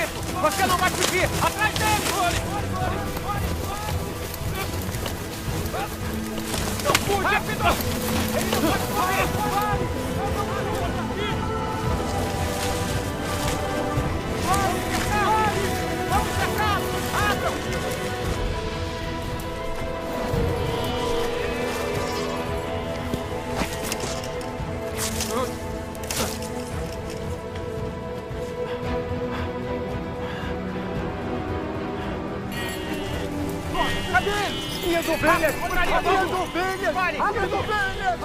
isso! Você não vai fugir! Atrás dele! Não fuja! Rápido! Ele não pode correr! Vamos cercar! Abram! Cadê ele? Minhas ovelhas! Minhas ovelhas! Minhas ovelhas!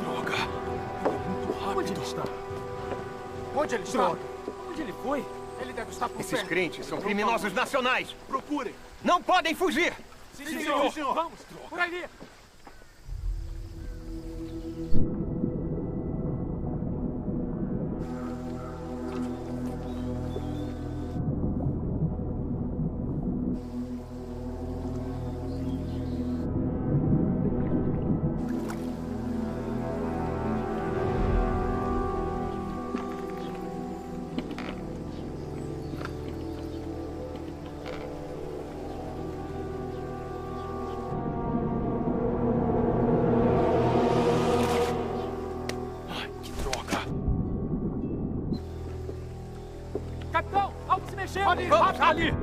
Droga! Muito rápido. Onde ele está? Onde ele está? Onde ele foi? Ele deve estar por Esses perto. crentes são criminosos nacionais! Procurem! Não podem fugir! Sim, senhor. Vamos! Por ali! Capitão, algo se mexeu! Ali, Vamos, ali!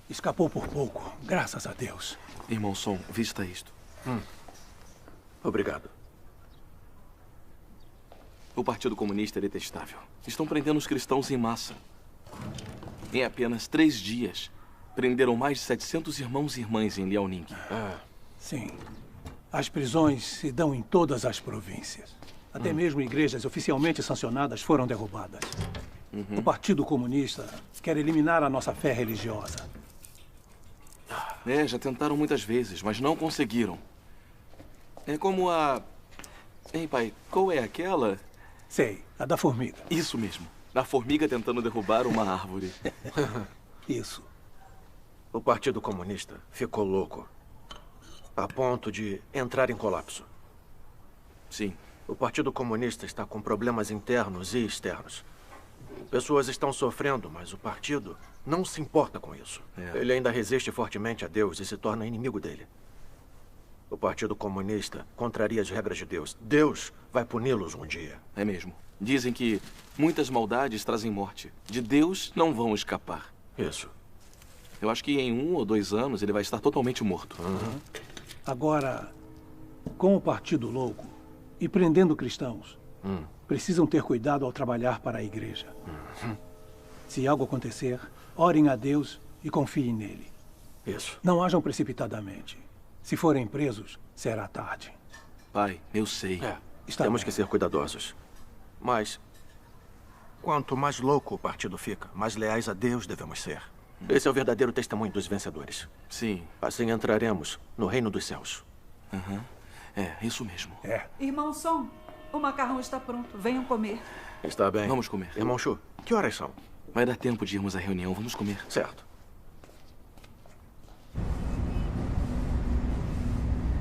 Escapou por pouco, graças a Deus. Irmão Som, vista isto. Obrigado. O Partido Comunista é detestável. Estão prendendo os cristãos em massa. Em apenas 3 dias, prenderam mais de 700 irmãos e irmãs em Liaoning. Sim. As prisões se dão em todas as províncias. Até mesmo igrejas oficialmente sancionadas foram derrubadas. O Partido Comunista quer eliminar a nossa fé religiosa. Já tentaram muitas vezes, mas não conseguiram. É como a... Hein, pai, qual é aquela? Sei, a da formiga. Isso mesmo. A formiga tentando derrubar uma árvore. Isso. O Partido Comunista ficou louco. A ponto de entrar em colapso. Sim. O Partido Comunista está com problemas internos e externos. Pessoas estão sofrendo, mas o partido não se importa com isso. Ele ainda resiste fortemente a Deus e se torna inimigo dele. O Partido Comunista contraria as regras de Deus. Deus vai puni-los um dia. É mesmo. Dizem que muitas maldades trazem morte. De Deus não vão escapar. Isso. Eu acho que em 1 ou 2 anos ele vai estar totalmente morto. Agora, com o Partido Louco e prendendo cristãos, precisam ter cuidado ao trabalhar para a igreja. Se algo acontecer, orem a Deus e confiem nele. Isso. Não ajam precipitadamente. Se forem presos, será tarde. Pai, eu sei. Temos que ser cuidadosos. Mas, quanto mais louco o partido fica, mais leais a Deus devemos ser. Esse é o verdadeiro testemunho dos vencedores. Sim. Assim entraremos no reino dos céus. É, isso mesmo. Irmão Som, o macarrão está pronto. Venham comer. Está bem. Vamos comer. Irmão Chu, que horas são? Vai dar tempo de irmos à reunião. Vamos comer. Certo.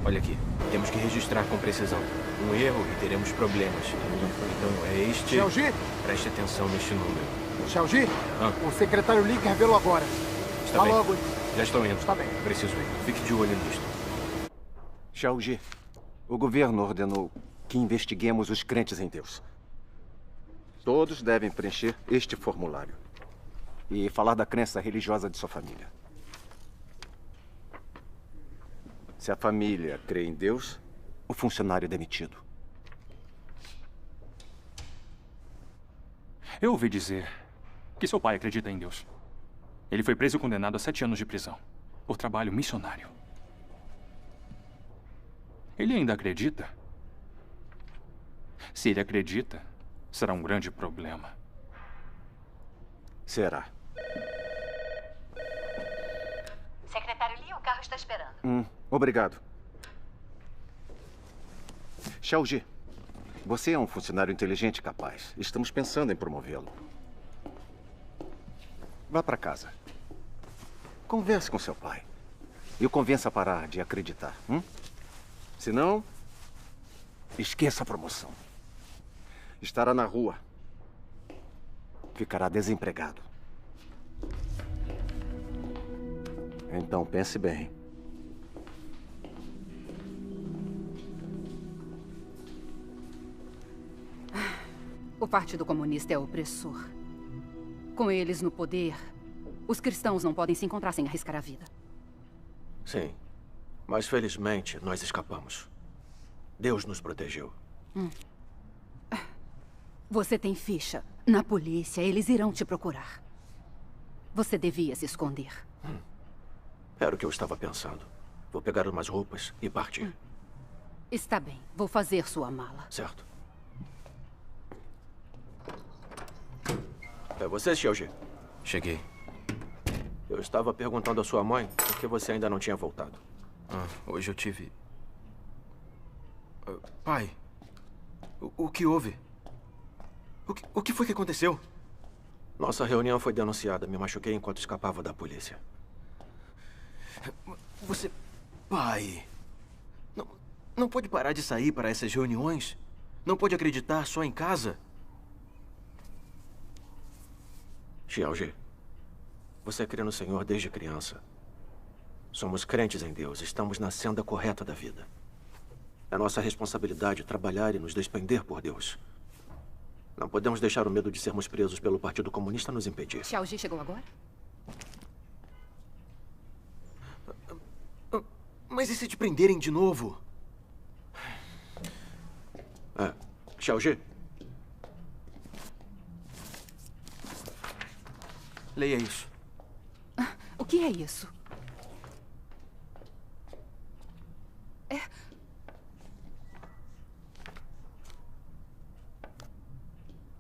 Olha aqui, temos que registrar com precisão. Um erro e teremos problemas. Então é este... Xiaoji? Preste atenção neste número. Xiaoji? O secretário Li revelou agora. Está bem. logo. Já estão indo. Está bem. Preciso ir. Fique de olho nisto. Xiaoji, o governo ordenou que investiguemos os crentes em Deus. Todos devem preencher este formulário e falar da crença religiosa de sua família. Se a família crê em Deus, o funcionário é demitido. Eu ouvi dizer que seu pai acredita em Deus. Ele foi preso e condenado a 7 anos de prisão por trabalho missionário. Ele ainda acredita? Se ele acredita, será um grande problema. Será. Secretário Lee, o carro está esperando. Obrigado. Xiaoji, você é um funcionário inteligente e capaz. Estamos pensando em promovê-lo. Vá para casa. Converse com seu pai. E o convença a parar de acreditar. Se não, esqueça a promoção. Estará na rua. Ficará desempregado. Então pense bem. O Partido Comunista é opressor. Com eles no poder, os cristãos não podem se encontrar sem arriscar a vida. Sim, mas felizmente nós escapamos. Deus nos protegeu. Você tem ficha. Na polícia, eles irão te procurar. Você devia se esconder. Era o que eu estava pensando. Vou pegar umas roupas e partir. Está bem, vou fazer sua mala. Certo. É você, Xiaoji? Cheguei. Eu estava perguntando à sua mãe por que você ainda não tinha voltado. Hoje eu tive... Pai, o que houve? O que foi que aconteceu? Nossa reunião foi denunciada. Me machuquei enquanto escapava da polícia. Você... Pai... Não pode parar de sair para essas reuniões? Não pode acreditar só em casa? Xiaoji, você crê no Senhor desde criança. Somos crentes em Deus. Estamos na senda correta da vida. É nossa responsabilidade trabalhar e nos despender por Deus. Não podemos deixar o medo de sermos presos pelo Partido Comunista nos impedir. Xiaoji chegou agora? Mas e se te prenderem de novo? Xiaoji? Leia isso. O que é isso?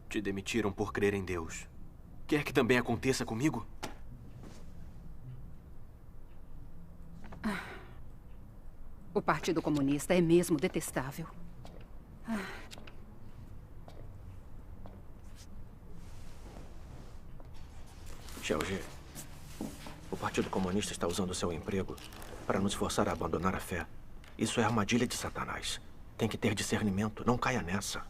Te demitiram por crer em Deus. Quer que também aconteça comigo? O Partido Comunista é mesmo detestável. Xiaoji, o Partido Comunista está usando seu emprego para nos forçar a abandonar a fé. Isso é armadilha de Satanás. Tem que ter discernimento. Não caia nessa.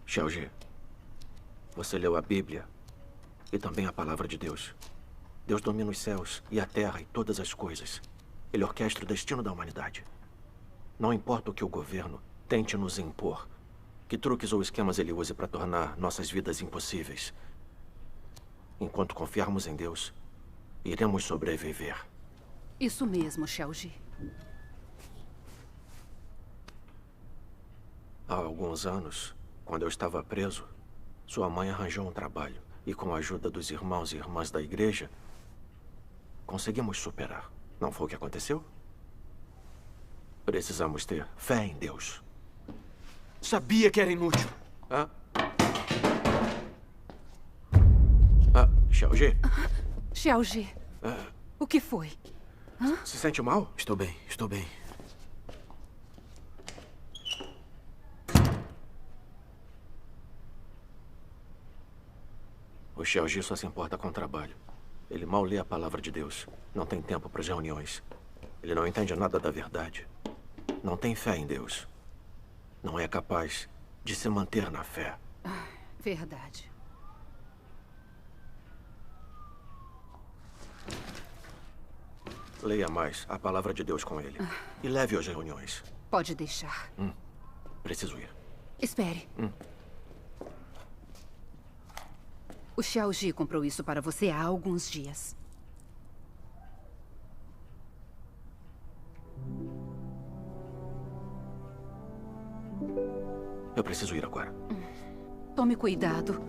Xiaoji, você leu a Bíblia e também a Palavra de Deus. Deus domina os céus e a terra e todas as coisas. Ele orquestra o destino da humanidade. Não importa o que o governo tente nos impor, que truques ou esquemas ele use para tornar nossas vidas impossíveis. Enquanto confiarmos em Deus, iremos sobreviver. Isso mesmo, Xiaoji. Há alguns anos, quando eu estava preso, sua mãe arranjou um trabalho e, com a ajuda dos irmãos e irmãs da igreja, conseguimos superar. Não foi o que aconteceu? Precisamos ter fé em Deus. Sabia que era inútil. Xiaoji? Xiaoji, o que foi? Se sente mal? Estou bem, estou bem. O Xiaoji só se importa com o trabalho. Ele mal lê a palavra de Deus. Não tem tempo para as reuniões. Ele não entende nada da verdade. Não tem fé em Deus. Não é capaz de se manter na fé. Verdade. Leia mais a palavra de Deus com ele. E leve-o às reuniões. Pode deixar. Preciso ir. Espere. O Xiaoji comprou isso para você há alguns dias. Eu preciso ir agora. Tome cuidado.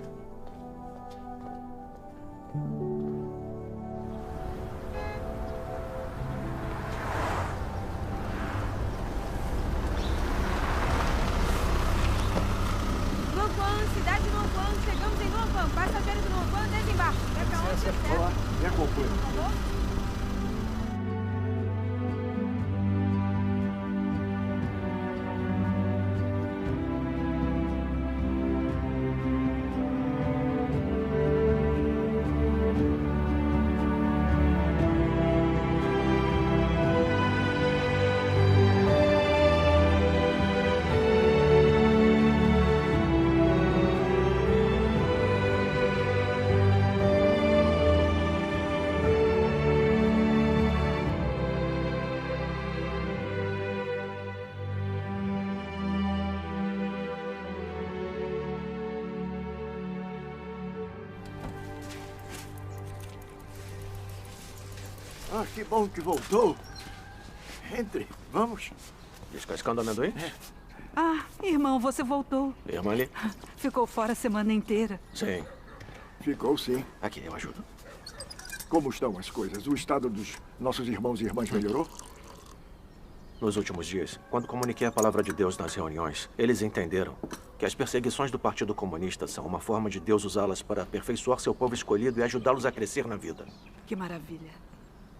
Ah, que bom que voltou. Entre, vamos. Descascando amendoim? Ah, irmão, você voltou. Irmã ali? Ficou fora a semana inteira. Sim. Ficou sim. Aqui, eu ajudo. Como estão as coisas? O estado dos nossos irmãos e irmãs melhorou? Nos últimos dias, quando comuniquei a palavra de Deus nas reuniões, eles entenderam que as perseguições do Partido Comunista são uma forma de Deus usá-las para aperfeiçoar seu povo escolhido e ajudá-los a crescer na vida. Que maravilha.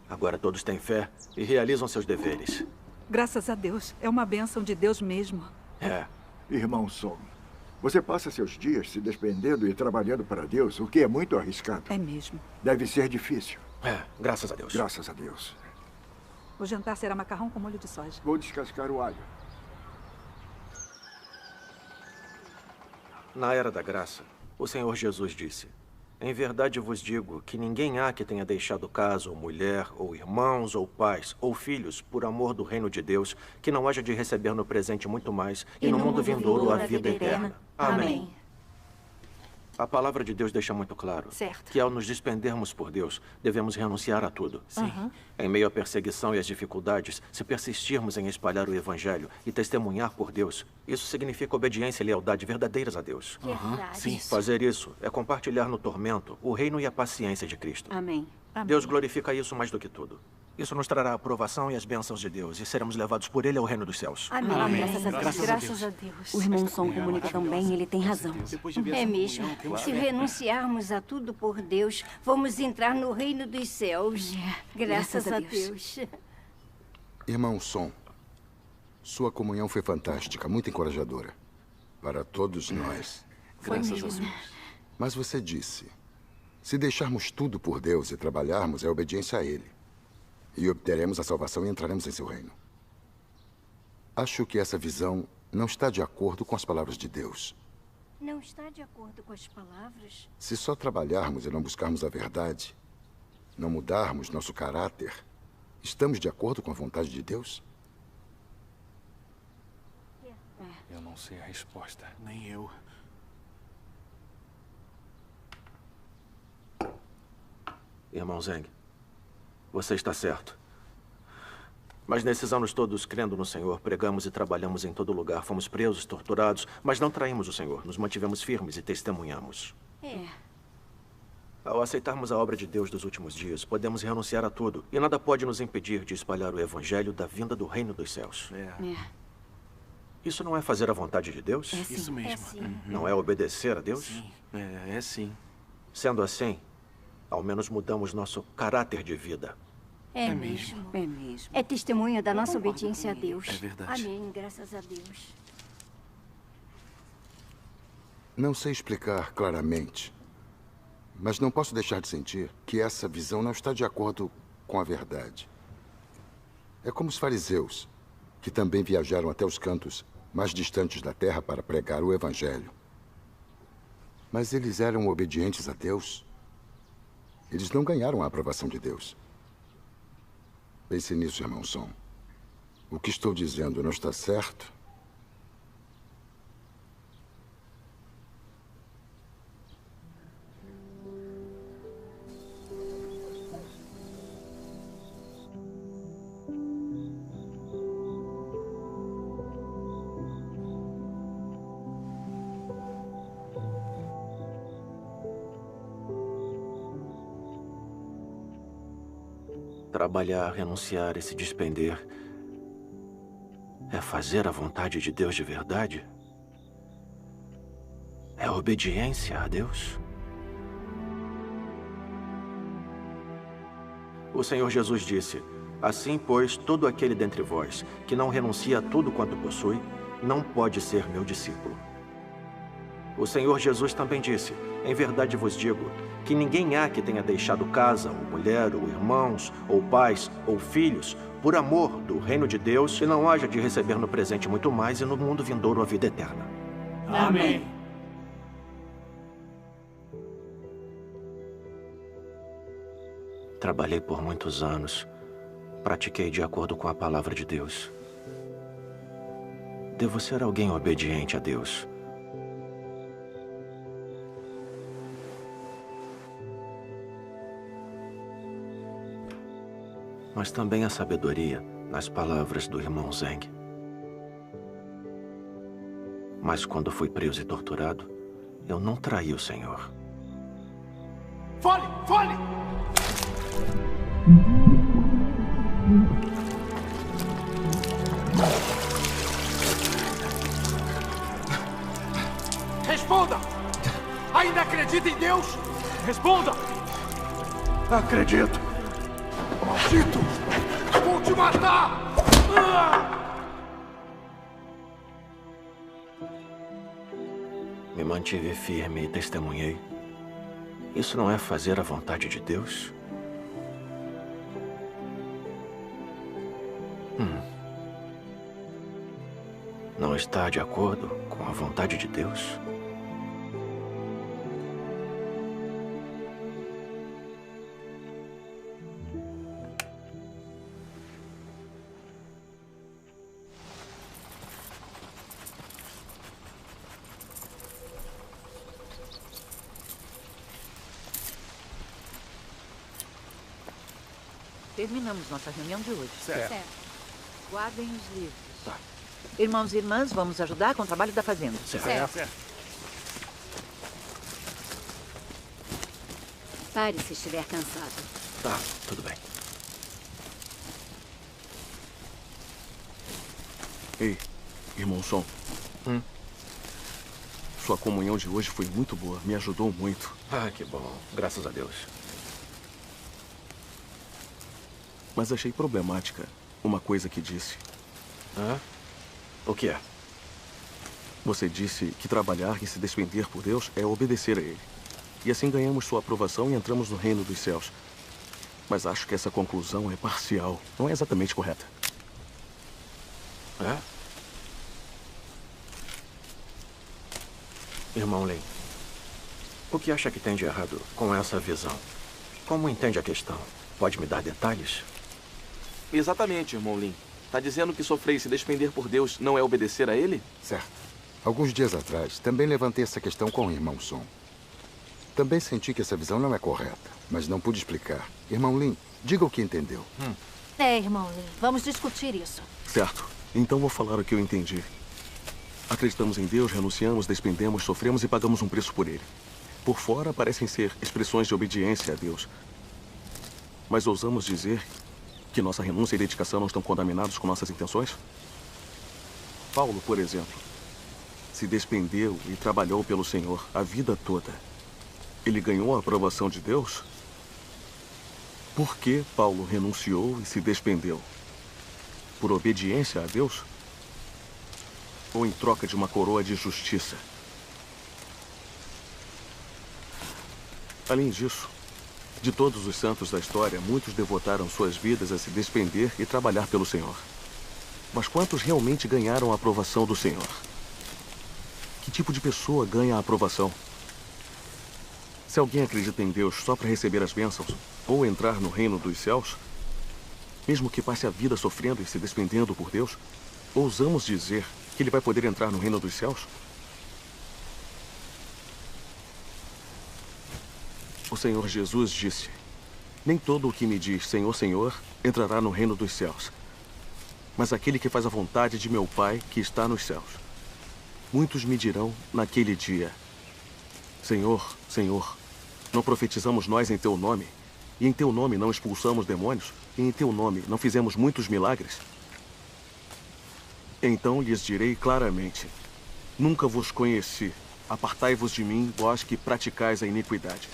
Agora todos têm fé e realizam seus deveres. Graças a Deus. É uma bênção de Deus mesmo. É. Irmão Som, você passa seus dias se despendendo e trabalhando para Deus, o que é muito arriscado. É mesmo. Deve ser difícil. É, graças a Deus. Graças a Deus. O jantar será macarrão com molho de soja. Vou descascar o alho. Na era da graça, o Senhor Jesus disse: em verdade vos digo que ninguém há que tenha deixado casa, ou mulher, ou irmãos, ou pais, ou filhos, por amor do reino de Deus, que não haja de receber no presente muito mais, e no mundo vindouro a vida eterna. Amém. A palavra de Deus deixa muito claro que ao nos despendermos por Deus, devemos renunciar a tudo. Sim. Em meio à perseguição e às dificuldades, se persistirmos em espalhar o Evangelho e testemunhar por Deus, isso significa obediência e lealdade verdadeiras a Deus. Sim. Fazer isso é compartilhar no tormento o reino e a paciência de Cristo. Amém. Deus glorifica isso mais do que tudo. Isso nos trará a aprovação e as bênçãos de Deus, e seremos levados por Ele ao reino dos céus. Amém. Graças a Deus. O irmão Som comunica tão bem, ele tem razão. É mesmo. Se renunciarmos a tudo por Deus, vamos entrar no reino dos céus. Graças a Deus. Irmão Som, sua comunhão foi fantástica, muito encorajadora. Para todos nós. Graças a Deus. Mas você disse, se deixarmos tudo por Deus e trabalharmos, é obediência a Ele. E obteremos a salvação e entraremos em seu reino. Acho que essa visão não está de acordo com as palavras de Deus. Não está de acordo com as palavras? Se só trabalharmos e não buscarmos a verdade, não mudarmos nosso caráter, estamos de acordo com a vontade de Deus? Eu não sei a resposta. Nem eu. Irmão Zeng, você está certo. Mas nesses anos todos, crendo no Senhor, pregamos e trabalhamos em todo lugar. Fomos presos, torturados, mas não traímos o Senhor. Nos mantivemos firmes e testemunhamos. Ao aceitarmos a obra de Deus dos últimos dias, podemos renunciar a tudo. E nada pode nos impedir de espalhar o Evangelho da vinda do reino dos céus. Isso não é fazer a vontade de Deus? É sim. Isso mesmo. Não é obedecer a Deus? Sim. É sim. Sendo assim, ao menos mudamos nosso caráter de vida. É mesmo. É mesmo. É testemunho da nossa obediência a Deus. É verdade. Amém, graças a Deus. Não sei explicar claramente, mas não posso deixar de sentir que essa visão não está de acordo com a verdade. É como os fariseus, que também viajaram até os cantos mais distantes da terra para pregar o Evangelho. Mas eles eram obedientes a Deus. Eles não ganharam a aprovação de Deus. Pense nisso, irmão Som. O que estou dizendo não está certo? Trabalhar, renunciar e se despender é fazer a vontade de Deus de verdade? É obediência a Deus? O Senhor Jesus disse: assim, pois, todo aquele dentre vós que não renuncia a tudo quanto possui, não pode ser meu discípulo. O Senhor Jesus também disse: em verdade vos digo, que ninguém há que tenha deixado casa, ou mulher, ou irmãos, ou pais, ou filhos, por amor do reino de Deus, que não haja de receber no presente muito mais e no mundo vindouro a vida eterna. Amém. Trabalhei por muitos anos. Pratiquei de acordo com a palavra de Deus. Devo ser alguém obediente a Deus. mas também a sabedoria nas palavras do irmão Zeng. Mas quando fui preso e torturado, eu não traí o Senhor. Fale! Fale! Responda! Ainda acredita em Deus? Responda! Acredito. Maldito! Vou te matar! Me mantive firme e testemunhei. Isso não é fazer a vontade de Deus? Não está de acordo com a vontade de Deus? Terminamos nossa reunião de hoje. Certo. Guardem os livros. Tá. Irmãos e irmãs, vamos ajudar com o trabalho da fazenda. Certo. Pare se estiver cansado. Tá, tudo bem. Ei, irmão Som. Sua comunhão de hoje foi muito boa. Me ajudou muito. Ah, que bom. Graças a Deus. Mas achei problemática uma coisa que disse. O que é? Você disse que trabalhar e se despender por Deus é obedecer a Ele. E assim ganhamos sua aprovação e entramos no reino dos céus. Mas acho que essa conclusão é parcial. Não é exatamente correta. É? Irmão Lin, o que acha que tem de errado com essa visão? Como entende a questão? Pode me dar detalhes? Exatamente, irmão Lin. Tá dizendo que sofrer e se despender por Deus não é obedecer a Ele? Certo. Alguns dias atrás, também levantei essa questão com o irmão Som. Também senti que essa visão não é correta, mas não pude explicar. Irmão Lin, diga o que entendeu. Irmão Lin, vamos discutir isso. Certo. Então vou falar o que eu entendi. Acreditamos em Deus, renunciamos, despendemos, sofremos e pagamos um preço por Ele. Por fora parecem ser expressões de obediência a Deus. Mas ousamos dizer que nossa renúncia e dedicação não estão contaminados com nossas intenções? Paulo, por exemplo, se despendeu e trabalhou pelo Senhor a vida toda. Ele ganhou a aprovação de Deus? Por que Paulo renunciou e se despendeu? Por obediência a Deus? Ou em troca de uma coroa de justiça? Além disso, de todos os santos da história, muitos devotaram suas vidas a se despender e trabalhar pelo Senhor. Mas quantos realmente ganharam a aprovação do Senhor? Que tipo de pessoa ganha a aprovação? Se alguém acredita em Deus só para receber as bênçãos ou entrar no reino dos céus, mesmo que passe a vida sofrendo e se despendendo por Deus, ousamos dizer que ele vai poder entrar no reino dos céus? O Senhor Jesus disse: nem todo o que me diz Senhor, Senhor, entrará no reino dos céus, mas aquele que faz a vontade de meu Pai que está nos céus. Muitos me dirão naquele dia: Senhor, Senhor, não profetizamos nós em teu nome, e em teu nome não expulsamos demônios, e em teu nome não fizemos muitos milagres? Então lhes direi claramente: nunca vos conheci. Apartai-vos de mim, vós que praticais a iniquidade.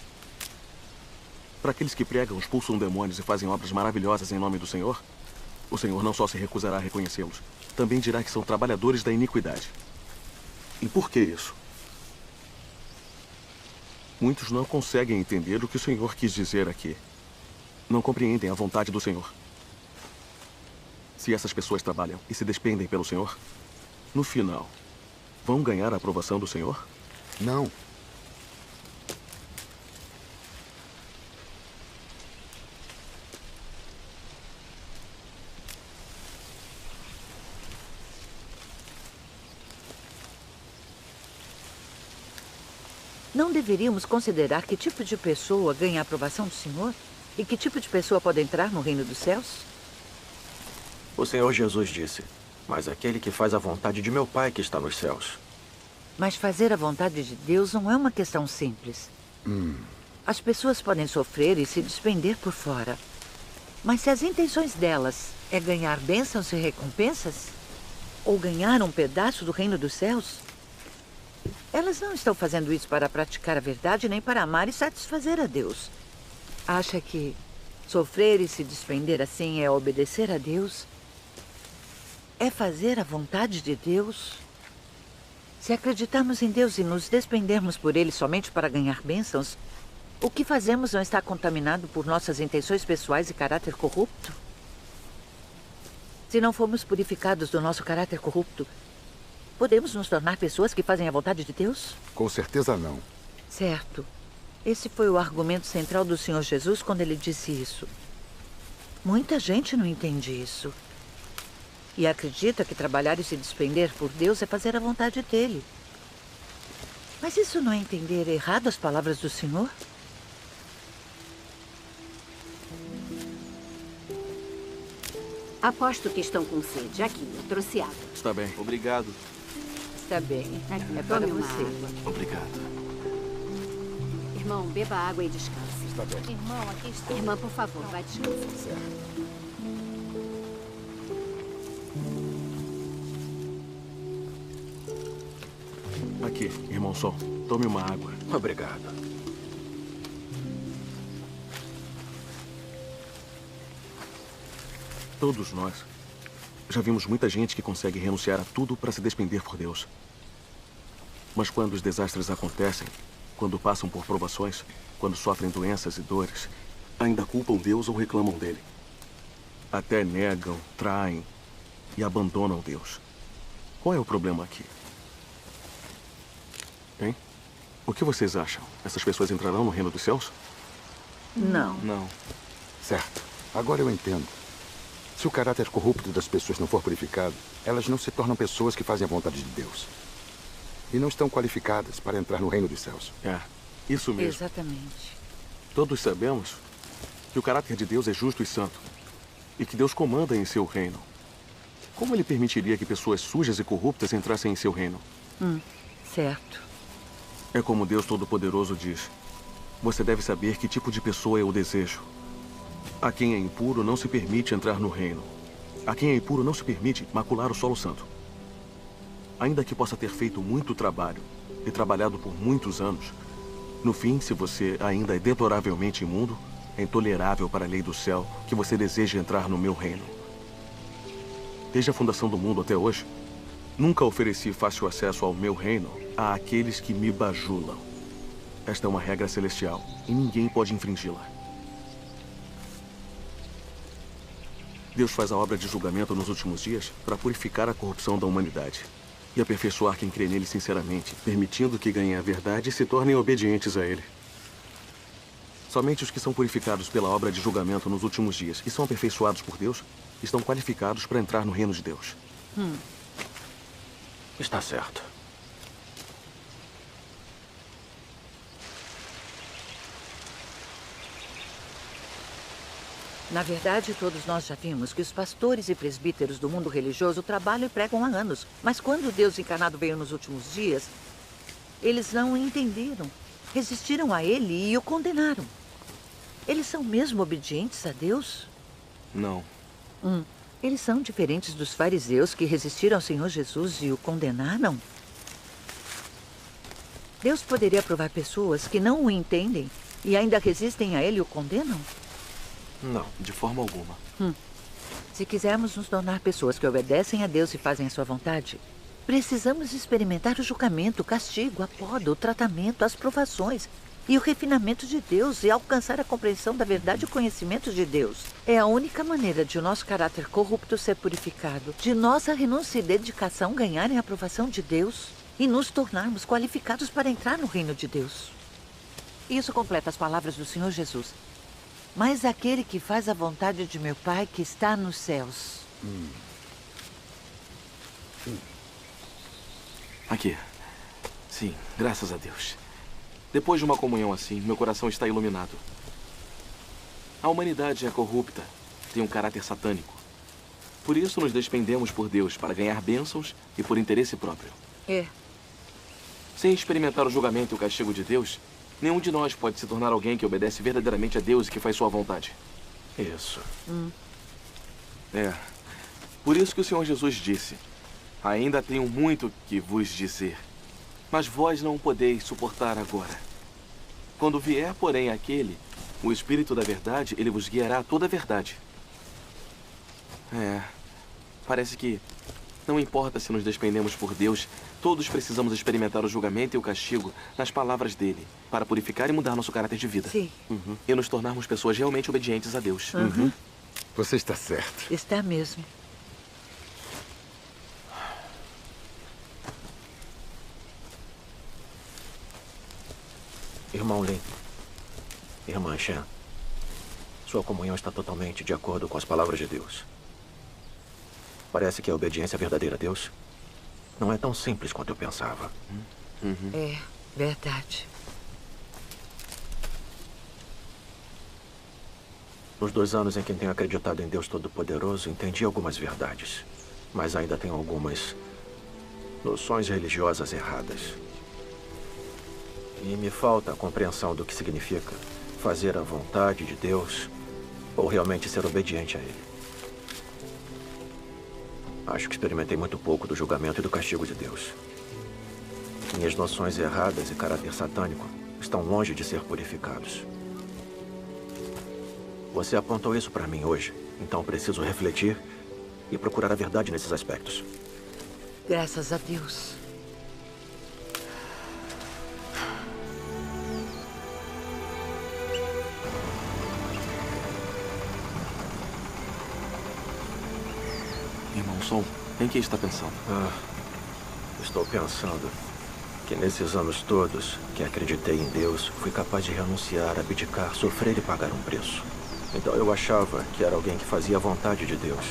Para aqueles que pregam, expulsam demônios e fazem obras maravilhosas em nome do Senhor, o Senhor não só se recusará a reconhecê-los, também dirá que são trabalhadores da iniquidade. E por que isso? Muitos não conseguem entender o que o Senhor quis dizer aqui. Não compreendem a vontade do Senhor. Se essas pessoas trabalham e se despendem pelo Senhor, no final, vão ganhar a aprovação do Senhor? Não. Não deveríamos considerar que tipo de pessoa ganha a aprovação do Senhor? E que tipo de pessoa pode entrar no reino dos céus? O Senhor Jesus disse: mas aquele que faz a vontade de meu Pai que está nos céus. Mas fazer a vontade de Deus não é uma questão simples. As pessoas podem sofrer e se despender por fora. Mas se as intenções delas é ganhar bênçãos e recompensas, ou ganhar um pedaço do reino dos céus, elas não estão fazendo isso para praticar a verdade, nem para amar e satisfazer a Deus. Acha que sofrer e se despender assim é obedecer a Deus? É fazer a vontade de Deus? Se acreditarmos em Deus e nos despendermos por Ele somente para ganhar bênçãos, o que fazemos não está contaminado por nossas intenções pessoais e caráter corrupto? Se não formos purificados do nosso caráter corrupto, podemos nos tornar pessoas que fazem a vontade de Deus? Com certeza não. Certo. Esse foi o argumento central do Senhor Jesus quando ele disse isso. Muita gente não entende isso. E acredita que trabalhar e se despender por Deus é fazer a vontade dele. Mas isso não é entender errado as palavras do Senhor? Aposto que estão com sede. Aqui, eu trouxe água. Está bem. Obrigado. Está bem. Aqui, É para tome uma você. água. Obrigado. Irmão, beba água e descanse. Está bem. Irmão, aqui está. Irmã, por favor, vai descansar. Certo. Aqui, irmão Sol. Tome uma água. Obrigado. Todos nós já vimos muita gente que consegue renunciar a tudo para se despender por Deus. Mas quando os desastres acontecem, quando passam por provações, quando sofrem doenças e dores, ainda culpam Deus ou reclamam dele. Até negam, traem e abandonam Deus. Qual é o problema aqui? Hein? O que vocês acham? Essas pessoas entrarão no reino dos céus? Não. Não. Certo. Agora eu entendo. Se o caráter corrupto das pessoas não for purificado, elas não se tornam pessoas que fazem a vontade de Deus. E não estão qualificadas para entrar no reino dos céus. É, isso mesmo. Exatamente. Todos sabemos que o caráter de Deus é justo e santo. E que Deus comanda em seu reino. Como ele permitiria que pessoas sujas e corruptas entrassem em seu reino? Certo. É como Deus Todo-Poderoso diz. Você deve saber que tipo de pessoa eu desejo. A quem é impuro não se permite entrar no reino. A quem é impuro não se permite macular o solo santo. Ainda que possa ter feito muito trabalho e trabalhado por muitos anos, no fim, se você ainda é deploravelmente imundo, é intolerável para a lei do céu que você deseje entrar no meu reino. Desde a fundação do mundo até hoje, nunca ofereci fácil acesso ao meu reino a aqueles que me bajulam. Esta é uma regra celestial e ninguém pode infringi-la. Deus faz a obra de julgamento nos últimos dias para purificar a corrupção da humanidade e aperfeiçoar quem crê nele sinceramente, permitindo que ganhem a verdade e se tornem obedientes a ele. Somente os que são purificados pela obra de julgamento nos últimos dias e são aperfeiçoados por Deus estão qualificados para entrar no reino de Deus. Está certo. Na verdade, todos nós já vimos que os pastores e presbíteros do mundo religioso trabalham e pregam há anos. Mas quando Deus encarnado veio nos últimos dias, eles não o entenderam. Resistiram a ele e o condenaram. Eles são mesmo obedientes a Deus? Não. Eles são diferentes dos fariseus que resistiram ao Senhor Jesus e o condenaram? Deus poderia aprovar pessoas que não o entendem e ainda resistem a ele e o condenam? Não, de forma alguma. Se quisermos nos tornar pessoas que obedecem a Deus e fazem a sua vontade, precisamos experimentar o julgamento, o castigo, a poda, o tratamento, as provações e o refinamento de Deus e alcançar a compreensão da verdade e o conhecimento de Deus. É a única maneira de o nosso caráter corrupto ser purificado, de nossa renúncia e dedicação ganharem a aprovação de Deus e nos tornarmos qualificados para entrar no reino de Deus. Isso completa as palavras do Senhor Jesus. Mas aquele que faz a vontade de meu Pai que está nos céus. Aqui. Sim, graças a Deus. Depois de uma comunhão assim, meu coração está iluminado. A humanidade é corrupta, tem um caráter satânico. Por isso nos despendemos por Deus, para ganhar bênçãos e por interesse próprio. É. Sem experimentar o julgamento e o castigo de Deus, nenhum de nós pode se tornar alguém que obedece verdadeiramente a Deus e que faz sua vontade. Isso. É. Por isso que o Senhor Jesus disse: ainda tenho muito que vos dizer, mas vós não podeis suportar agora. Quando vier, porém, aquele, o Espírito da Verdade, ele vos guiará a toda a verdade. Parece que não importa se nos despendemos por Deus, todos precisamos experimentar o julgamento e o castigo nas palavras dele, para purificar e mudar nosso caráter de vida. Sim. E nos tornarmos pessoas realmente obedientes a Deus. Você está certo. Está mesmo. Irmão Lee, irmã Shen, sua comunhão está totalmente de acordo com as palavras de Deus. Parece que a obediência verdadeira a Deus não é tão simples quanto eu pensava. É verdade. Nos 2 anos em que tenho acreditado em Deus Todo-Poderoso, entendi algumas verdades, mas ainda tenho algumas noções religiosas erradas. E me falta a compreensão do que significa fazer a vontade de Deus ou realmente ser obediente a Ele. Acho que experimentei muito pouco do julgamento e do castigo de Deus. Minhas noções erradas e caráter satânico estão longe de ser purificados. Você apontou isso para mim hoje, então preciso refletir e procurar a verdade nesses aspectos. Graças a Deus. Irmão Sol, em que está pensando? Estou pensando que nesses anos todos que acreditei em Deus, fui capaz de renunciar, abdicar, sofrer e pagar um preço. Então eu achava que era alguém que fazia a vontade de Deus,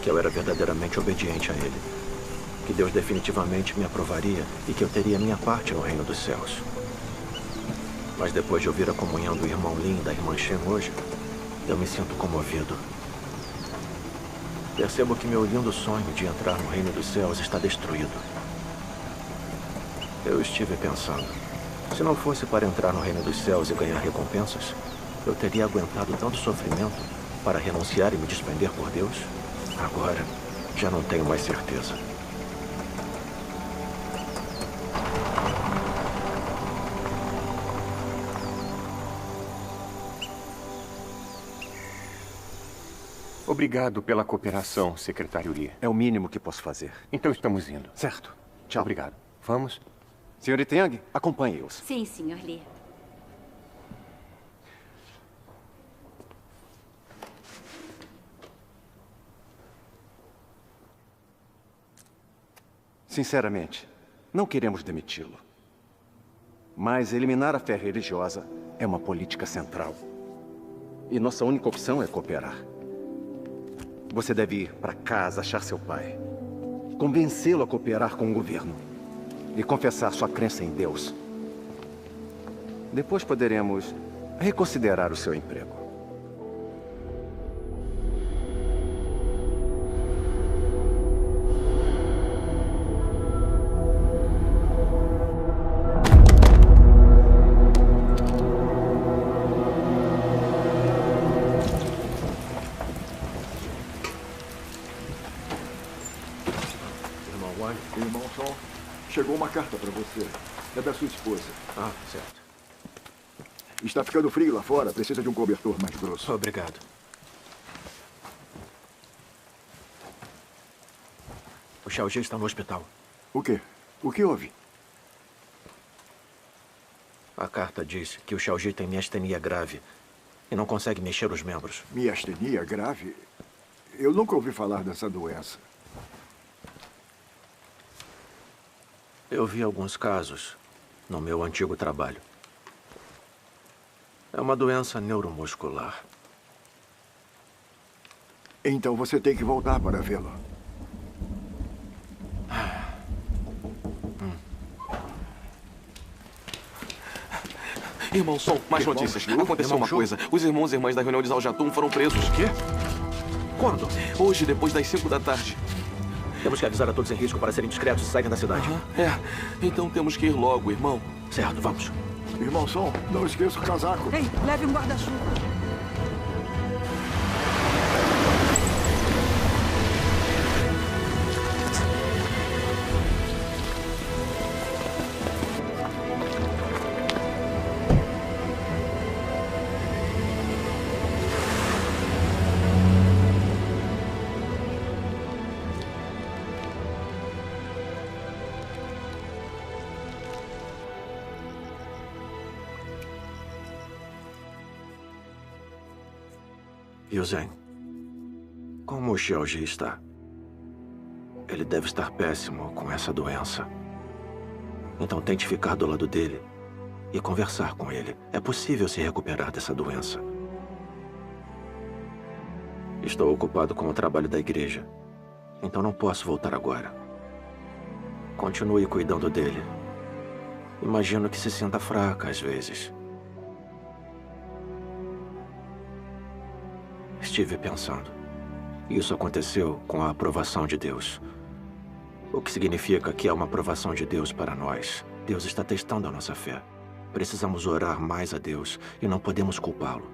que eu era verdadeiramente obediente a Ele, que Deus definitivamente me aprovaria e que eu teria minha parte no reino dos céus. Mas depois de ouvir a comunhão do irmão Lin e da irmã Shen hoje, eu me sinto comovido. Percebo que meu lindo sonho de entrar no reino dos céus está destruído. Eu estive pensando, se não fosse para entrar no reino dos céus e ganhar recompensas, eu teria aguentado tanto sofrimento para renunciar e me despender por Deus? Agora, já não tenho mais certeza. Obrigado pela cooperação, secretário Lee. É o mínimo que posso fazer. Então estamos indo. Certo. Tchau. Obrigado. Vamos? Senhorita Yang, acompanhe-os. Sim, Sr. Lee. Sinceramente, não queremos demiti-lo. Mas eliminar a fé religiosa é uma política central. E nossa única opção é cooperar. Você deve ir para casa achar seu pai. Convencê-lo a cooperar com o governo. E confessar sua crença em Deus. Depois poderemos reconsiderar o seu emprego. Irmão Sol, chegou uma carta para você. É da sua esposa. Ah, certo. Está ficando frio lá fora. Precisa de um cobertor mais grosso. Obrigado. O Xiaojie está no hospital. O quê? O que houve? A carta diz que o Xiaojie tem miastenia grave e não consegue mexer os membros. Miastenia grave? Eu nunca ouvi falar dessa doença. Eu vi alguns casos no meu antigo trabalho. É uma doença neuromuscular. Então você tem que voltar para vê-lo. Irmão Sol, mais Irmão notícias. Chu? Aconteceu Irmão uma Chu? coisa. Os irmãos e irmãs da reunião de Zaljatum foram presos. Quê? Quando? Hoje, depois das 5 da tarde. Temos que avisar a todos em risco para serem discretos e saírem da cidade. Então temos que ir logo, irmão. Certo, vamos. Irmão Som, não esqueça o casaco. Ei, leve um guarda-chuva. Yuzen, como o Xiaoji está? Ele deve estar péssimo com essa doença. Então tente ficar do lado dele e conversar com ele. É possível se recuperar dessa doença. Estou ocupado com o trabalho da igreja, então não posso voltar agora. Continue cuidando dele. Imagino que se sinta fraca às vezes. Estive pensando. Isso aconteceu com a aprovação de Deus. O que significa que há uma aprovação de Deus para nós. Deus está testando a nossa fé. Precisamos orar mais a Deus e não podemos culpá-lo.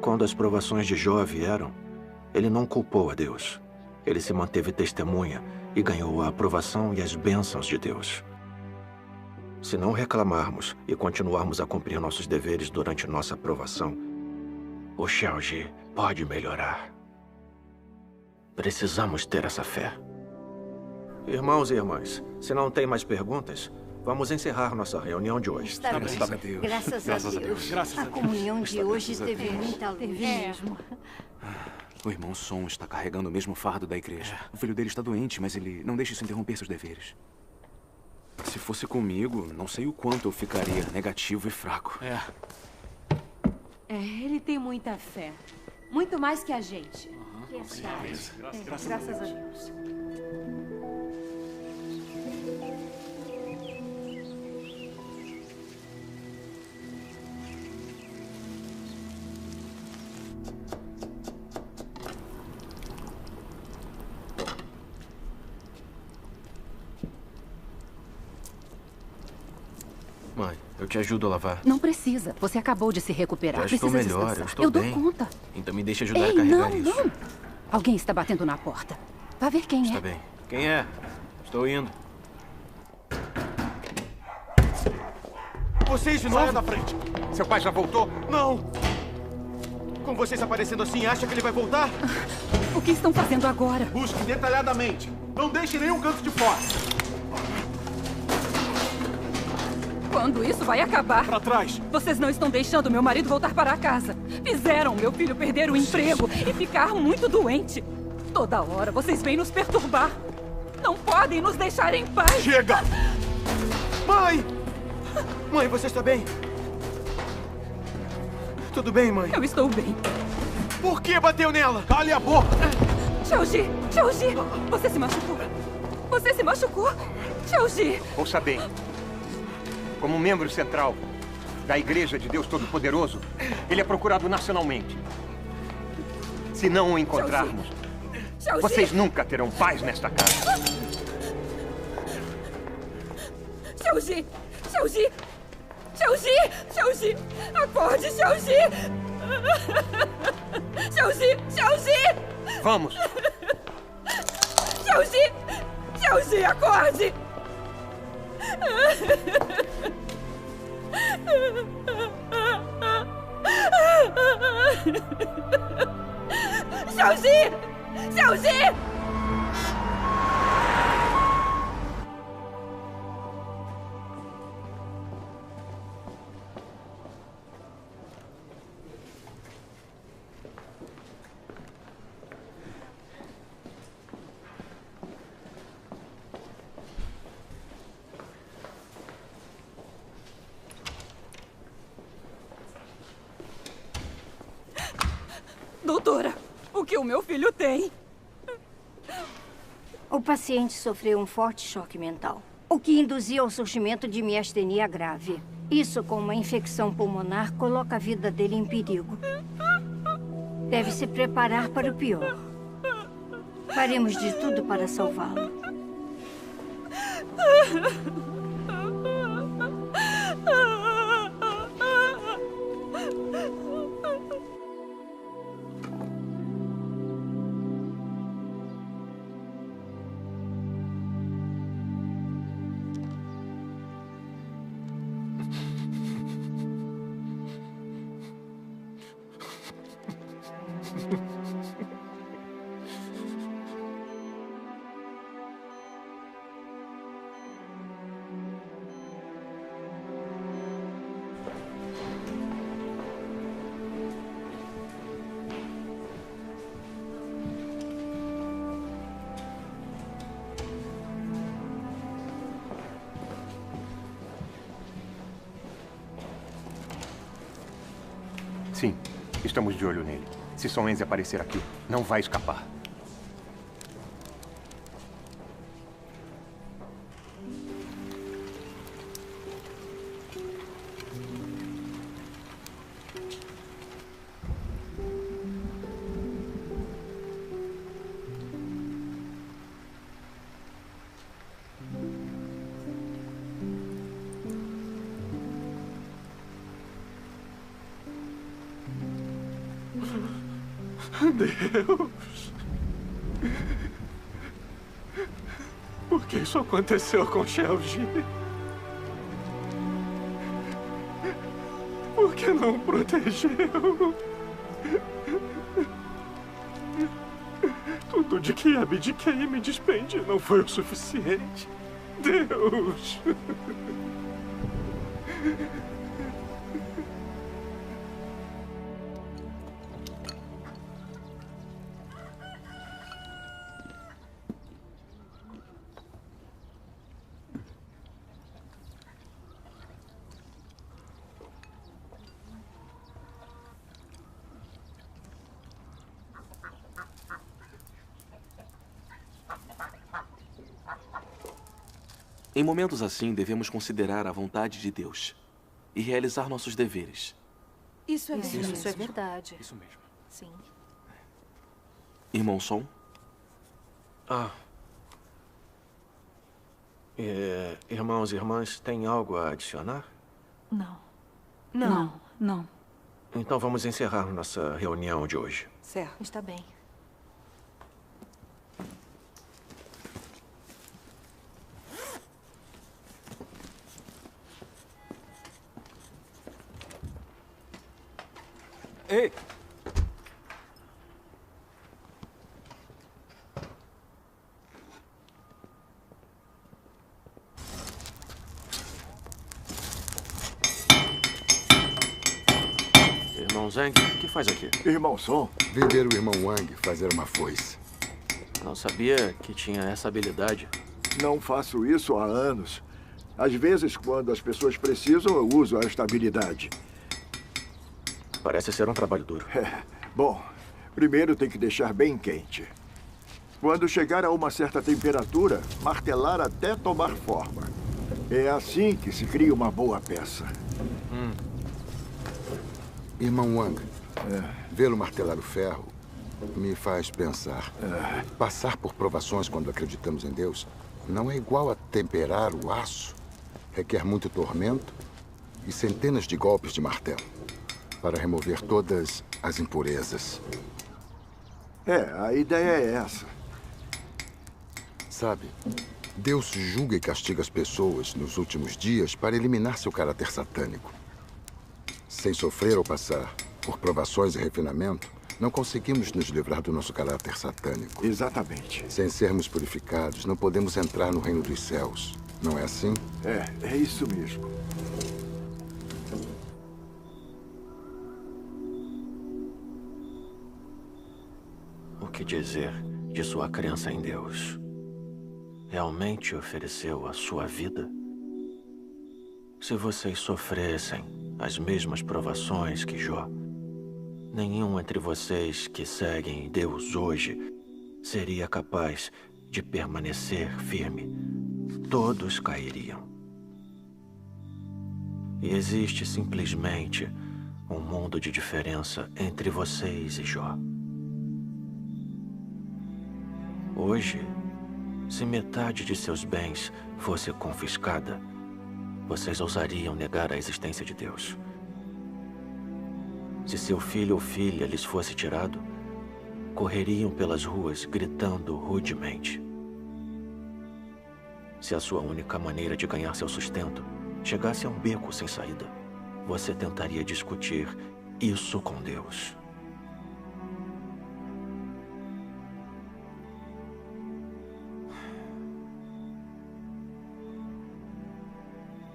Quando as provações de Jó vieram, ele não culpou a Deus. Ele se manteve testemunha e ganhou a aprovação e as bênçãos de Deus. Se não reclamarmos e continuarmos a cumprir nossos deveres durante nossa aprovação, o Xiaoji pode melhorar. Precisamos ter essa fé. Irmãos e irmãs, se não tem mais perguntas, vamos encerrar nossa reunião de hoje. Está bem. Graças a Deus. Graças a Deus. A comunhão de hoje teve muita luz mesmo. O irmão Som está carregando o mesmo fardo da igreja. O filho dele está doente, mas ele não deixa isso interromper seus deveres. Se fosse comigo, não sei o quanto eu ficaria negativo e fraco. Ele tem muita fé. Muito mais que a gente. Graças a Deus. Mãe, eu te ajudo a lavar. Não precisa. Você acabou de se recuperar. Já estou Precisa melhor, descansar. eu estou bem. bem. Dou conta. Então me deixa ajudar Ei, a carregar não, isso. não. Alguém está batendo na porta. Vá ver quem Está é. bem. Quem é? Estou indo. Vocês de novo? Saia da frente. Seu pai já voltou? Não. Com vocês aparecendo assim, acha que ele vai voltar? O que estão fazendo agora? Busque detalhadamente. Não deixe nenhum canto de fora. Quando isso vai acabar? Para trás. Vocês não estão deixando meu marido voltar para casa. Fizeram meu filho perder o emprego e ficar muito doente. Toda hora vocês vêm nos perturbar. Não podem nos deixar em paz. Chega! Mãe! Mãe, você está bem? Tudo bem, mãe? Eu estou bem. Por que bateu nela? Cale a boca! Xiaoji! Xiaoji! Você se machucou? Você se machucou? Xiaoji! Ouça bem. Como membro central da Igreja de Deus Todo-Poderoso, ele é procurado nacionalmente. Se não o encontrarmos, vocês nunca terão paz nesta casa. Xiaoji! Xiaoji! Xiaoji! Xiaoji! Acorde, Xiaoji! Xiaoji! Xiaoji! Vamos! Xiaoji! Xiaoji, acorde! Xiaoji! Xiaoji! Doutora, o que o meu filho tem? O paciente sofreu um forte choque mental, o que induziu ao surgimento de miastenia grave. Isso, com uma infecção pulmonar, coloca a vida dele em perigo. Deve se preparar para o pior. Faremos de tudo para salvá-lo. Sim, estamos de olho nele. Se Song Enzi aparecer aqui, não vai escapar. Deus. Por que isso aconteceu com Xiaoji? Por que não protegeu? Tudo de que abdiquei e me despendi não foi o suficiente. Deus. Em momentos assim, devemos considerar a vontade de Deus e realizar nossos deveres. Isso é verdade. Isso é verdade. Isso mesmo. Sim. Irmão Song? Irmãos e irmãs, tem algo a adicionar? Não. Não. Então vamos encerrar nossa reunião de hoje. Certo. Está bem. Ei! Irmão Zhang, o que faz aqui? Irmão Song? Vender o irmão Wang fazer uma foice. Não sabia que tinha essa habilidade. Não faço isso há anos. Às vezes, quando as pessoas precisam, eu uso esta habilidade. Parece ser um trabalho duro. Bom, primeiro tem que deixar bem quente. Quando chegar a uma certa temperatura, martelar até tomar forma. É assim que se cria uma boa peça. Irmão Wang, vê-lo martelar o ferro me faz pensar. Passar por provações quando acreditamos em Deus não é igual a temperar o aço. Requer muito tormento e centenas de golpes de martelo para remover todas as impurezas. A ideia é essa. Sabe, Deus julga e castiga as pessoas nos últimos dias para eliminar seu caráter satânico. Sem sofrer ou passar por provações e refinamento, não conseguimos nos livrar do nosso caráter satânico. Exatamente. Sem sermos purificados, não podemos entrar no reino dos céus. Não é assim? É isso mesmo. O que dizer de sua crença em Deus? Realmente ofereceu a sua vida? Se vocês sofressem as mesmas provações que Jó, nenhum entre vocês que seguem Deus hoje seria capaz de permanecer firme. Todos cairiam. E existe simplesmente um mundo de diferença entre vocês e Jó. Hoje, se metade de seus bens fosse confiscada, vocês ousariam negar a existência de Deus. Se seu filho ou filha lhes fosse tirado, correriam pelas ruas gritando rudemente. Se a sua única maneira de ganhar seu sustento chegasse a um beco sem saída, você tentaria discutir isso com Deus.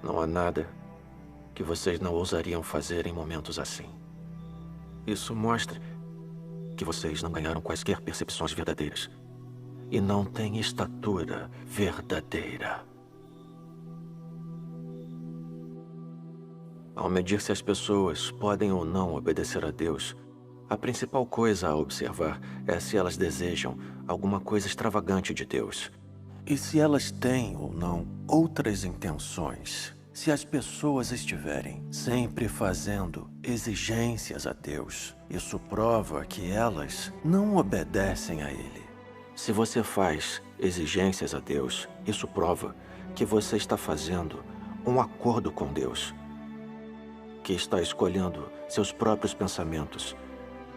Não há nada que vocês não ousariam fazer em momentos assim. Isso mostra que vocês não ganharam quaisquer percepções verdadeiras e não têm estatura verdadeira. Ao medir se as pessoas podem ou não obedecer a Deus, a principal coisa a observar é se elas desejam alguma coisa extravagante de Deus. E se elas têm ou não outras intenções. Se as pessoas estiverem sempre fazendo exigências a Deus, isso prova que elas não obedecem a Ele. Se você faz exigências a Deus, isso prova que você está fazendo um acordo com Deus, que está escolhendo seus próprios pensamentos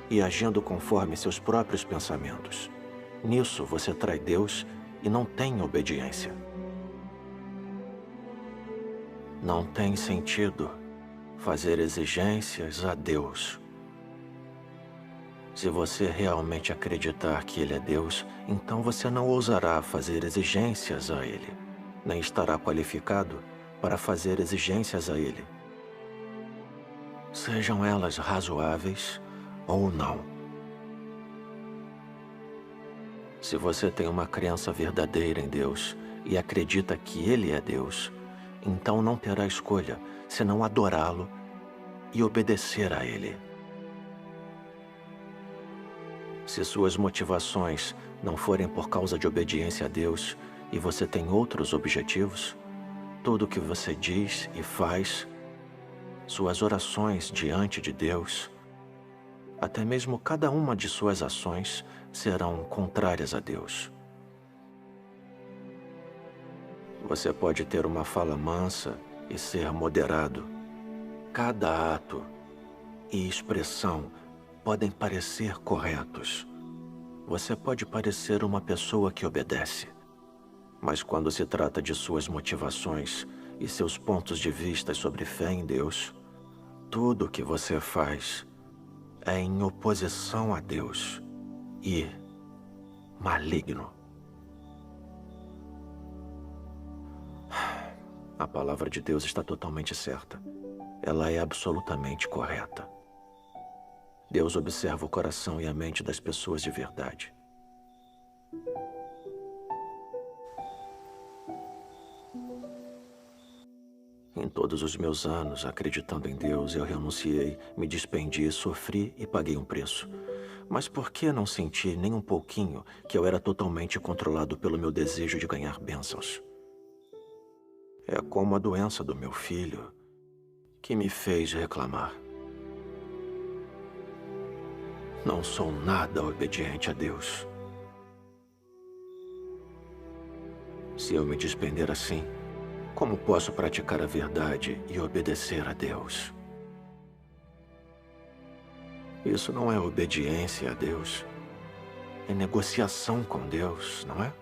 e agindo conforme seus próprios pensamentos. Nisso você trai Deus e não tem obediência. Não tem sentido fazer exigências a Deus. Se você realmente acreditar que Ele é Deus, então você não ousará fazer exigências a Ele, nem estará qualificado para fazer exigências a Ele, sejam elas razoáveis ou não. Se você tem uma crença verdadeira em Deus e acredita que Ele é Deus, então não terá escolha senão adorá-lo e obedecer a Ele. Se suas motivações não forem por causa de obediência a Deus e você tem outros objetivos, tudo o que você diz e faz, suas orações diante de Deus, até mesmo cada uma de suas ações serão contrárias a Deus. Você pode ter uma fala mansa e ser moderado. Cada ato e expressão podem parecer corretos. Você pode parecer uma pessoa que obedece. Mas quando se trata de suas motivações e seus pontos de vista sobre fé em Deus, tudo o que você faz é em oposição a Deus e maligno. A palavra de Deus está totalmente certa. Ela é absolutamente correta. Deus observa o coração e a mente das pessoas de verdade. Em todos os meus anos, acreditando em Deus, eu renunciei, me despendi, sofri e paguei um preço. Mas por que não senti nem um pouquinho que eu era totalmente controlado pelo meu desejo de ganhar bênçãos? É como a doença do meu filho que me fez reclamar. Não sou nada obediente a Deus. Se eu me despender assim, como posso praticar a verdade e obedecer a Deus? Isso não é obediência a Deus. É negociação com Deus, não é?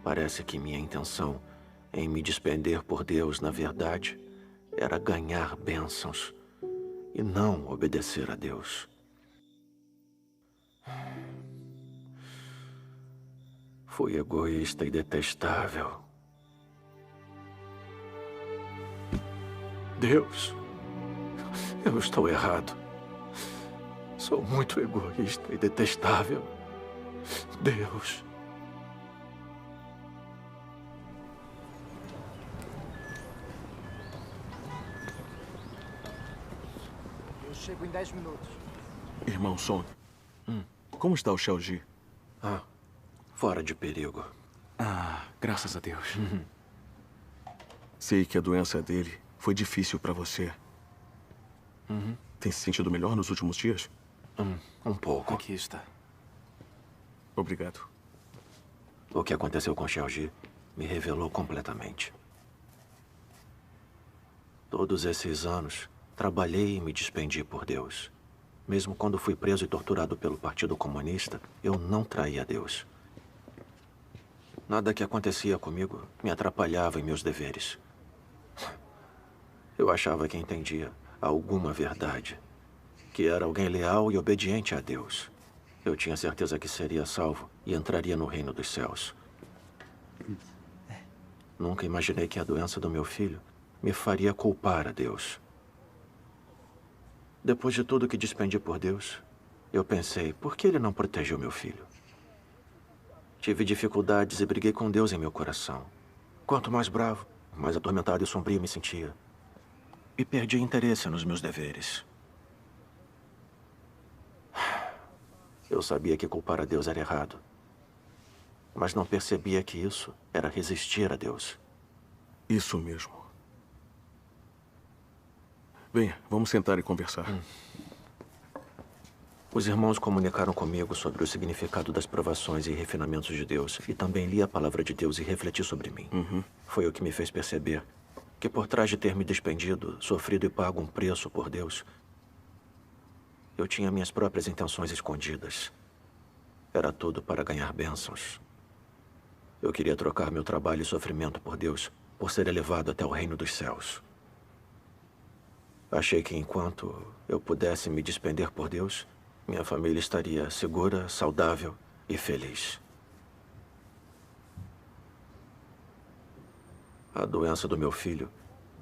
Parece que minha intenção em me despender por Deus, na verdade, era ganhar bênçãos e não obedecer a Deus. Fui egoísta e detestável. Deus, eu estou errado. Sou muito egoísta e detestável. Deus. Eu chego em 10 minutos. Irmão Song, como está o Xiaoji? Fora de perigo. Graças a Deus. Sei que a doença dele foi difícil para você. Tem se sentido melhor nos últimos dias? Um pouco. Aqui está. Obrigado. O que aconteceu com Xiaoji me revelou completamente. Todos esses anos, trabalhei e me despendi por Deus. Mesmo quando fui preso e torturado pelo Partido Comunista, eu não traí a Deus. Nada que acontecia comigo me atrapalhava em meus deveres. Eu achava que entendia alguma verdade, que era alguém leal e obediente a Deus. Eu tinha certeza que seria salvo e entraria no reino dos céus. Nunca imaginei que a doença do meu filho me faria culpar a Deus. Depois de tudo que despendi por Deus, eu pensei, por que ele não protegeu meu filho? Tive dificuldades e briguei com Deus em meu coração. Quanto mais bravo, mais atormentado e sombrio me sentia. E perdi interesse nos meus deveres. Eu sabia que culpar a Deus era errado. Mas não percebia que isso era resistir a Deus. Isso mesmo. Venha, vamos sentar e conversar. Os irmãos comunicaram comigo sobre o significado das provações e refinamentos de Deus. E também li a palavra de Deus e refleti sobre mim. Foi o que me fez perceber que por trás de ter me despendido, sofrido e pago um preço por Deus, eu tinha minhas próprias intenções escondidas. Era tudo para ganhar bênçãos. Eu queria trocar meu trabalho e sofrimento por Deus, por ser elevado até o reino dos céus. Achei que enquanto eu pudesse me despender por Deus, minha família estaria segura, saudável e feliz. A doença do meu filho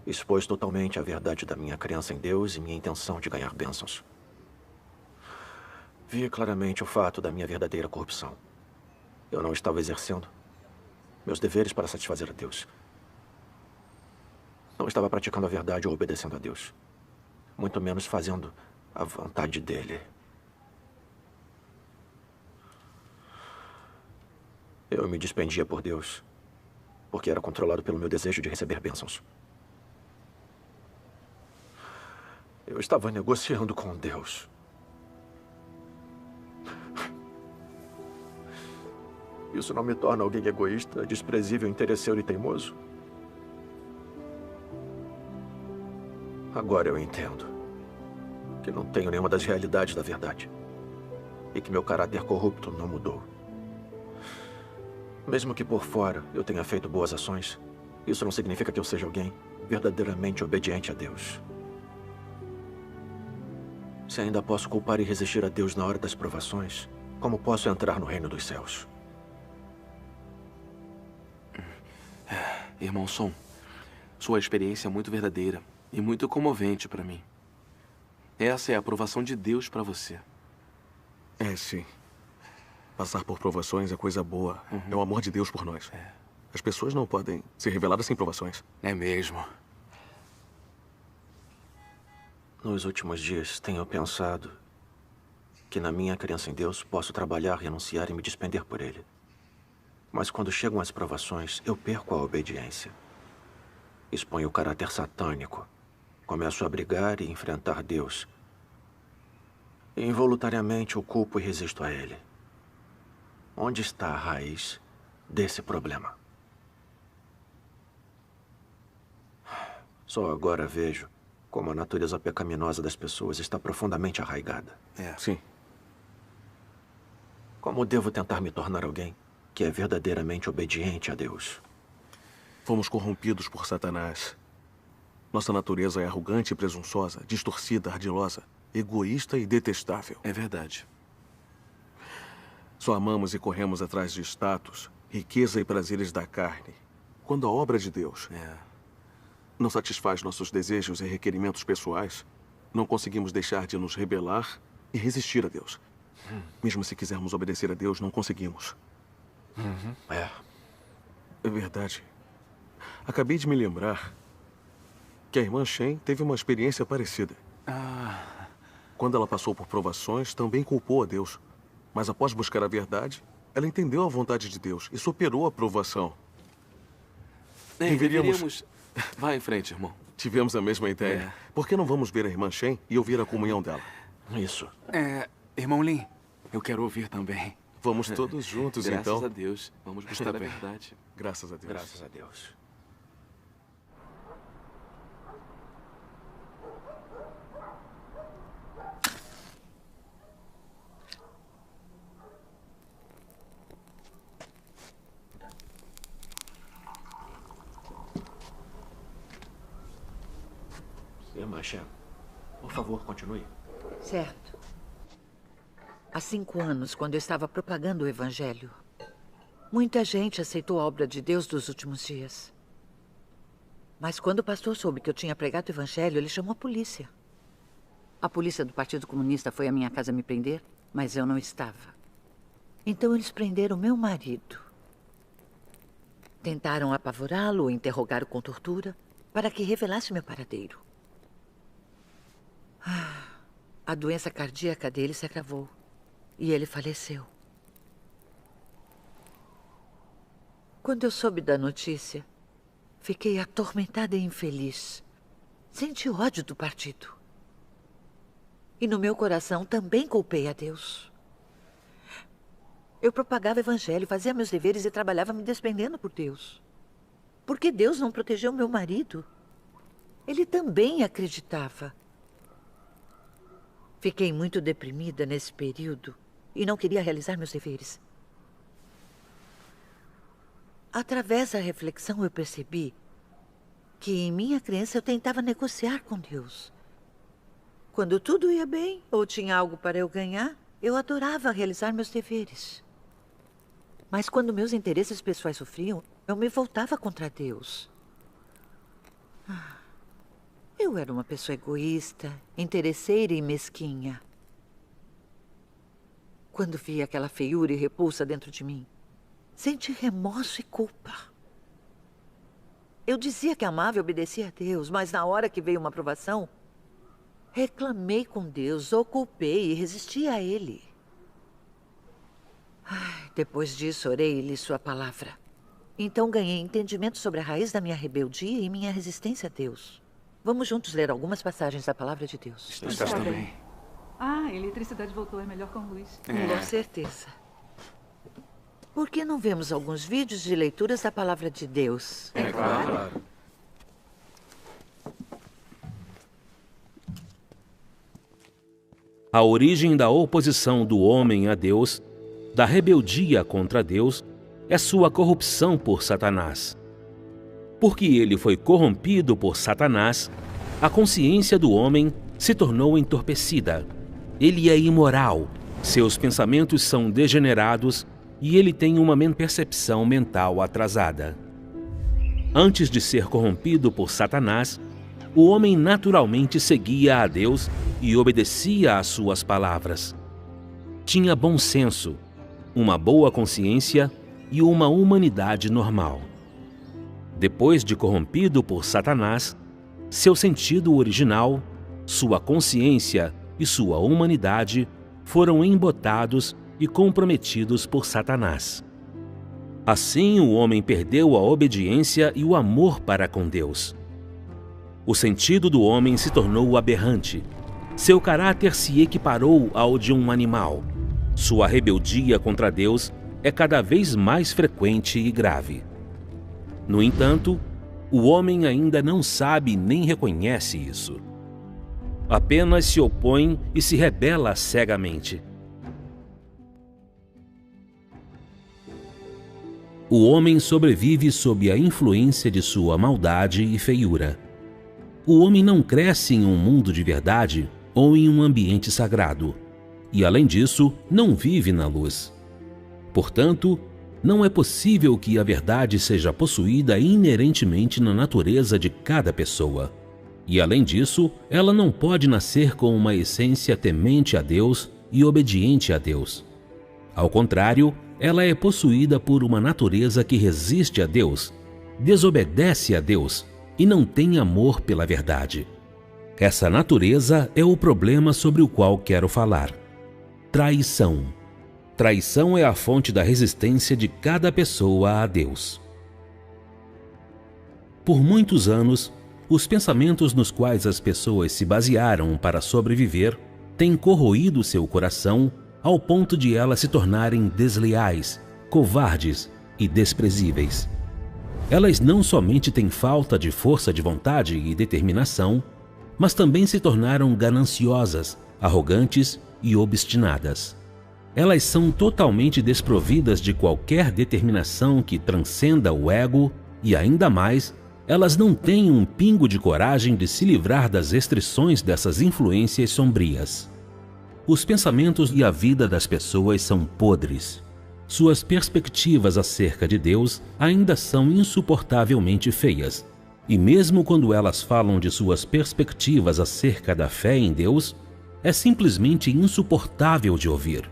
expôs totalmente a verdade da minha crença em Deus e minha intenção de ganhar bênçãos. Vi claramente o fato da minha verdadeira corrupção. Eu não estava exercendo meus deveres para satisfazer a Deus. Não estava praticando a verdade ou obedecendo a Deus. Muito menos fazendo a vontade dele. Eu me despendia por Deus, porque era controlado pelo meu desejo de receber bênçãos. Eu estava negociando com Deus. Isso não me torna alguém egoísta, desprezível, interesseiro e teimoso? Agora eu entendo que não tenho nenhuma das realidades da verdade e que meu caráter corrupto não mudou. Mesmo que por fora eu tenha feito boas ações, isso não significa que eu seja alguém verdadeiramente obediente a Deus. Se ainda posso culpar e resistir a Deus na hora das provações, como posso entrar no reino dos céus? Irmão Son, sua experiência é muito verdadeira e muito comovente para mim. Essa é a aprovação de Deus para você. É, sim. Passar por provações é coisa boa. É o amor de Deus por nós. As pessoas não podem ser reveladas sem provações. É mesmo. Nos últimos dias, tenho pensado que na minha crença em Deus posso trabalhar, renunciar e me despender por Ele. Mas quando chegam as provações, eu perco a obediência. Exponho o caráter satânico. Começo a brigar e enfrentar Deus. E involuntariamente o culpo e resisto a Ele. Onde está a raiz desse problema? Só agora vejo como a natureza pecaminosa das pessoas está profundamente arraigada. Sim. Como devo tentar me tornar alguém que é verdadeiramente obediente a Deus? Fomos corrompidos por Satanás. Nossa natureza é arrogante e presunçosa, distorcida, ardilosa, egoísta e detestável. É verdade. Só amamos e corremos atrás de status, riqueza e prazeres da carne, quando a obra de Deus não satisfaz nossos desejos e requerimentos pessoais, não conseguimos deixar de nos rebelar e resistir a Deus. Mesmo se quisermos obedecer a Deus, não conseguimos. É verdade. Acabei de me lembrar que a irmã Shen teve uma experiência parecida. Quando ela passou por provações, também culpou a Deus. Mas após buscar a verdade, ela entendeu a vontade de Deus e superou a provação. Deveríamos Vá em frente, irmão. Tivemos a mesma ideia. Por que não vamos ver a irmã Shen e ouvir a comunhão dela? Isso. Irmão Lin, eu quero ouvir também. Vamos todos juntos, então. Graças a Deus. Vamos buscar a verdade. Graças a Deus. Graças a Deus. Irmã Shen, por favor, continue. Certo. Há 5 anos, quando eu estava propagando o Evangelho, muita gente aceitou a obra de Deus dos últimos dias. Mas quando o pastor soube que eu tinha pregado o Evangelho, ele chamou a polícia. A polícia do Partido Comunista foi à minha casa me prender, mas eu não estava. Então eles prenderam meu marido. Tentaram apavorá-lo, interrogá-lo com tortura, para que revelasse meu paradeiro. A doença cardíaca dele se agravou e ele faleceu. Quando eu soube da notícia, fiquei atormentada e infeliz. Senti ódio do partido. E no meu coração também culpei a Deus. Eu propagava o Evangelho, fazia meus deveres e trabalhava me despendendo por Deus. Por que Deus não protegeu meu marido? Ele também acreditava. Fiquei muito deprimida nesse período e não queria realizar meus deveres. Através da reflexão, eu percebi que em minha crença eu tentava negociar com Deus. Quando tudo ia bem ou tinha algo para eu ganhar, eu adorava realizar meus deveres. Mas quando meus interesses pessoais sofriam, eu me voltava contra Deus. Eu era uma pessoa egoísta, interesseira e mesquinha. Quando vi aquela feiura e repulsa dentro de mim, senti remorso e culpa. Eu dizia que amava e obedecia a Deus, mas na hora que veio uma provação, reclamei com Deus, o culpei e resisti a Ele. Depois disso, orei e li sua palavra. Então ganhei entendimento sobre a raiz da minha rebeldia e minha resistência a Deus. Vamos juntos ler algumas passagens da palavra de Deus. Está bem. A eletricidade voltou, é melhor com luz. Com certeza. Por que não vemos alguns vídeos de leituras da palavra de Deus? É claro. A origem da oposição do homem a Deus, da rebeldia contra Deus, é sua corrupção por Satanás. Porque ele foi corrompido por Satanás, a consciência do homem se tornou entorpecida. Ele é imoral, seus pensamentos são degenerados e ele tem uma percepção mental atrasada. Antes de ser corrompido por Satanás, o homem naturalmente seguia a Deus e obedecia às suas palavras. Tinha bom senso, uma boa consciência e uma humanidade normal. Depois de corrompido por Satanás, seu sentido original, sua consciência e sua humanidade foram embotados e comprometidos por Satanás. Assim, o homem perdeu a obediência e o amor para com Deus. O sentido do homem se tornou aberrante. Seu caráter se equiparou ao de um animal. Sua rebeldia contra Deus é cada vez mais frequente e grave. No entanto, o homem ainda não sabe nem reconhece isso. Apenas se opõe e se rebela cegamente. O homem sobrevive sob a influência de sua maldade e feiura. O homem não cresce em um mundo de verdade ou em um ambiente sagrado, e além disso, não vive na luz. Portanto, não é possível que a verdade seja possuída inerentemente na natureza de cada pessoa. E além disso, ela não pode nascer com uma essência temente a Deus e obediente a Deus. Ao contrário, ela é possuída por uma natureza que resiste a Deus, desobedece a Deus e não tem amor pela verdade. Essa natureza é o problema sobre o qual quero falar. Traição. Traição é a fonte da resistência de cada pessoa a Deus. Por muitos anos, os pensamentos nos quais as pessoas se basearam para sobreviver têm corroído seu coração ao ponto de elas se tornarem desleais, covardes e desprezíveis. Elas não somente têm falta de força de vontade e determinação, mas também se tornaram gananciosas, arrogantes e obstinadas. Elas são totalmente desprovidas de qualquer determinação que transcenda o ego e, ainda mais, elas não têm um pingo de coragem de se livrar das restrições dessas influências sombrias. Os pensamentos e a vida das pessoas são podres. Suas perspectivas acerca de Deus ainda são insuportavelmente feias. E mesmo quando elas falam de suas perspectivas acerca da fé em Deus, é simplesmente insuportável de ouvir.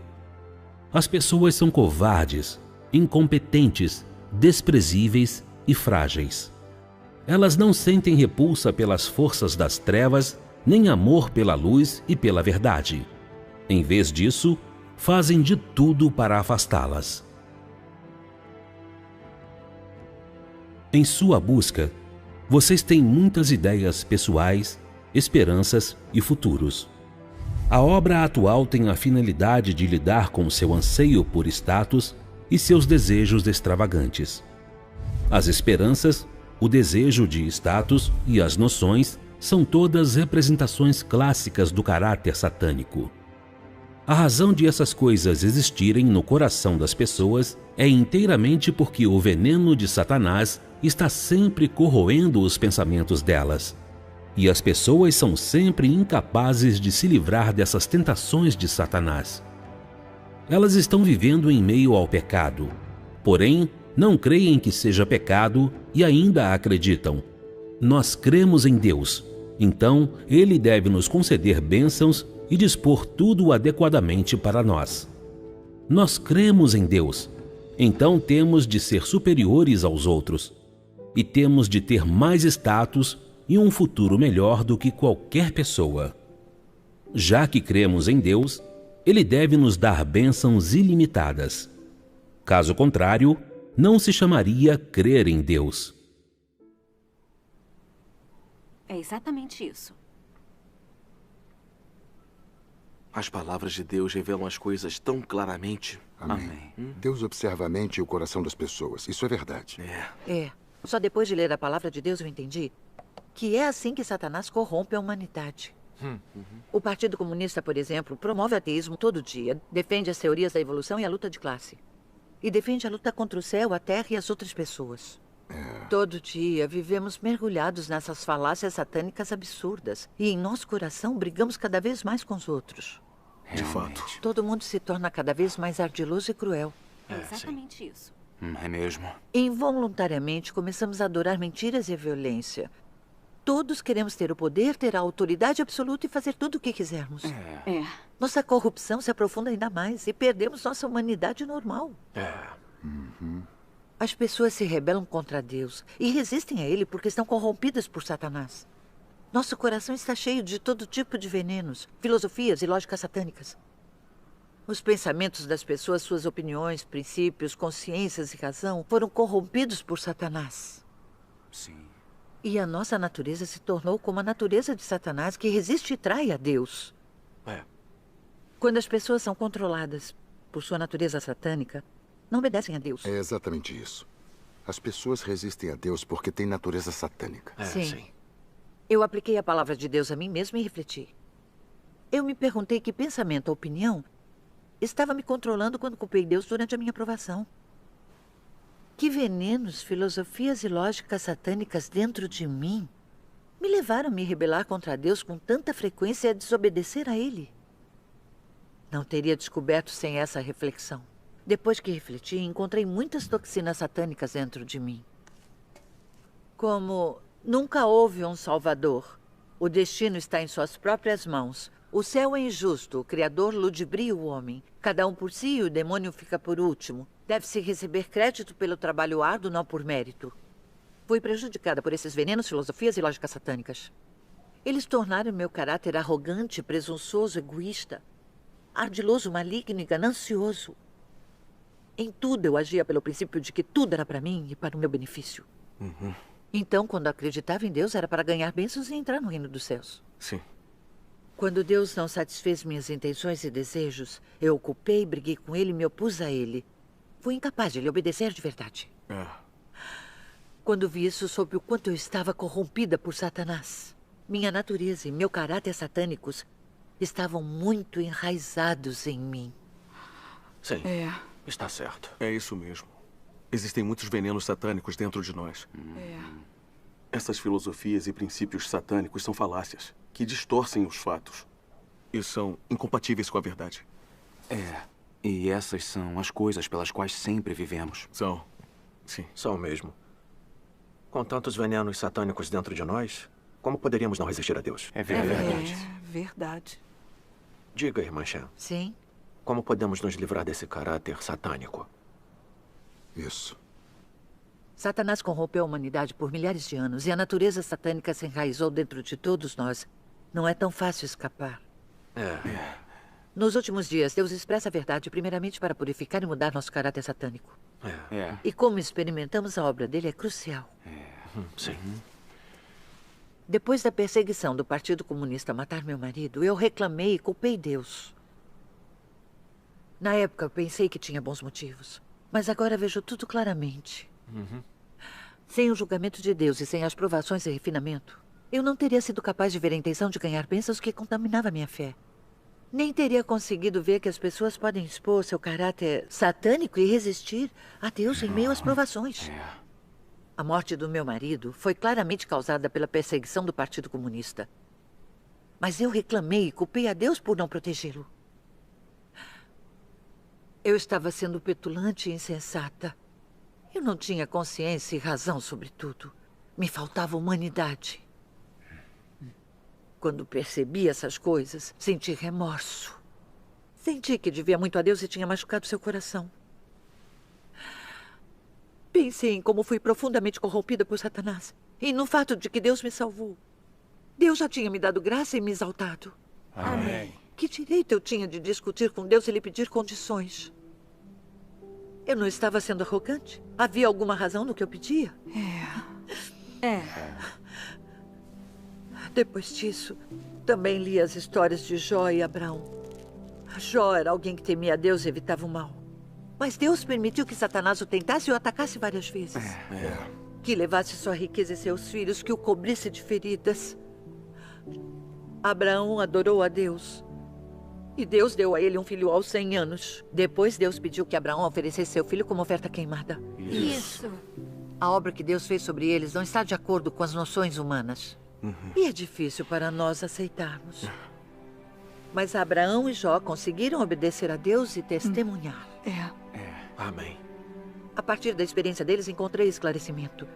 As pessoas são covardes, incompetentes, desprezíveis e frágeis. Elas não sentem repulsa pelas forças das trevas, nem amor pela luz e pela verdade. Em vez disso, fazem de tudo para afastá-las. Em sua busca, vocês têm muitas ideias pessoais, esperanças e futuros. A obra atual tem a finalidade de lidar com seu anseio por status e seus desejos extravagantes. As esperanças, o desejo de status e as noções são todas representações clássicas do caráter satânico. A razão de essas coisas existirem no coração das pessoas é inteiramente porque o veneno de Satanás está sempre corroendo os pensamentos delas. E as pessoas são sempre incapazes de se livrar dessas tentações de Satanás. Elas estão vivendo em meio ao pecado, porém não creem que seja pecado e ainda acreditam. Nós cremos em Deus, então Ele deve nos conceder bênçãos e dispor tudo adequadamente para nós. Nós cremos em Deus, então temos de ser superiores aos outros e temos de ter mais status e um futuro melhor do que qualquer pessoa. Já que cremos em Deus, Ele deve nos dar bênçãos ilimitadas. Caso contrário, não se chamaria crer em Deus. É exatamente isso. As palavras de Deus revelam as coisas tão claramente. Amém. Deus observa a mente e o coração das pessoas. Isso é verdade. Só depois de ler a palavra de Deus eu entendi que é assim que Satanás corrompe a humanidade. O Partido Comunista, por exemplo, promove ateísmo todo dia, defende as teorias da evolução e a luta de classe. E defende a luta contra o céu, a terra e as outras pessoas. Todo dia vivemos mergulhados nessas falácias satânicas absurdas. E em nosso coração brigamos cada vez mais com os outros. De fato. Todo mundo se torna cada vez mais ardiloso e cruel. É exatamente isso. É mesmo. Involuntariamente começamos a adorar mentiras e violência. Todos queremos ter o poder, ter a autoridade absoluta e fazer tudo o que quisermos. Nossa corrupção se aprofunda ainda mais e perdemos nossa humanidade normal. As pessoas se rebelam contra Deus e resistem a Ele porque estão corrompidas por Satanás. Nosso coração está cheio de todo tipo de venenos, filosofias e lógicas satânicas. Os pensamentos das pessoas, suas opiniões, princípios, consciências e razão foram corrompidos por Satanás. Sim. E a nossa natureza se tornou como a natureza de Satanás, que resiste e trai a Deus. Quando as pessoas são controladas por sua natureza satânica, não obedecem a Deus. É exatamente isso. As pessoas resistem a Deus porque têm natureza satânica. Sim. Eu apliquei a palavra de Deus a mim mesma e refleti. Eu me perguntei que pensamento ou opinião estava me controlando quando culpei Deus durante a minha provação. Que venenos, filosofias e lógicas satânicas dentro de mim me levaram a me rebelar contra Deus com tanta frequência e a desobedecer a Ele. Não teria descoberto sem essa reflexão. Depois que refleti, encontrei muitas toxinas satânicas dentro de mim. Como nunca houve um Salvador. O destino está em suas próprias mãos. O céu é injusto, o Criador ludibria o homem. Cada um por si e o demônio fica por último. Deve-se receber crédito pelo trabalho árduo, não por mérito. Fui prejudicada por esses venenos, filosofias e lógicas satânicas. Eles tornaram meu caráter arrogante, presunçoso, egoísta, ardiloso, maligno e ganancioso. Em tudo eu agia pelo princípio de que tudo era para mim e para o meu benefício. Então, quando acreditava em Deus, era para ganhar bênçãos e entrar no reino dos céus. Sim. Quando Deus não satisfez minhas intenções e desejos, eu o culpei, briguei com ele e me opus a ele. Fui incapaz de lhe obedecer de verdade. Quando vi isso, soube o quanto eu estava corrompida por Satanás. Minha natureza e meu caráter satânicos estavam muito enraizados em mim. Sim, está certo. É isso mesmo. Existem muitos venenos satânicos dentro de nós. Essas filosofias e princípios satânicos são falácias que distorcem os fatos e são incompatíveis com a verdade. E essas são as coisas pelas quais sempre vivemos. São. Sim. São mesmo. Com tantos venenos satânicos dentro de nós, como poderíamos não resistir a Deus? É verdade. Verdade. Diga, irmã Shan. Sim? Como podemos nos livrar desse caráter satânico? Isso. Satanás corrompeu a humanidade por milhares de anos e a natureza satânica se enraizou dentro de todos nós. Não é tão fácil escapar. Nos últimos dias, Deus expressa a verdade primeiramente para purificar e mudar nosso caráter satânico. E como experimentamos a obra dele é crucial. Sim. Depois da perseguição do Partido Comunista a matar meu marido, eu reclamei e culpei Deus. Na época, eu pensei que tinha bons motivos. Mas agora vejo tudo claramente. Sem o julgamento de Deus e sem as provações e refinamento, eu não teria sido capaz de ver a intenção de ganhar bênçãos que contaminava minha fé. Nem teria conseguido ver que as pessoas podem expor seu caráter satânico e resistir a Deus em meio às provações. A morte do meu marido foi claramente causada pela perseguição do Partido Comunista. Mas eu reclamei e culpei a Deus por não protegê-lo. Eu estava sendo petulante e insensata. Eu não tinha consciência e razão sobre tudo. Me faltava humanidade. Quando percebi essas coisas, senti remorso. Senti que devia muito a Deus e tinha machucado seu coração. Pensei em como fui profundamente corrompida por Satanás e no fato de que Deus me salvou. Deus já tinha me dado graça e me exaltado. Amém. Que direito eu tinha de discutir com Deus e lhe pedir condições? Eu não estava sendo arrogante? Havia alguma razão no que eu pedia? Depois disso, também li as histórias de Jó e Abraão. Jó era alguém que temia a Deus e evitava o mal. Mas Deus permitiu que Satanás o tentasse e o atacasse várias vezes. Que levasse sua riqueza e seus filhos, que o cobrisse de feridas. Abraão adorou a Deus. E Deus deu a ele um filho aos 100 anos. Depois, Deus pediu que Abraão oferecesse seu filho como oferta queimada. Isso. A obra que Deus fez sobre eles não está de acordo com as noções humanas. E é difícil para nós aceitarmos. Mas Abraão e Jó conseguiram obedecer a Deus e testemunhar. Amém. A partir da experiência deles, encontrei esclarecimento.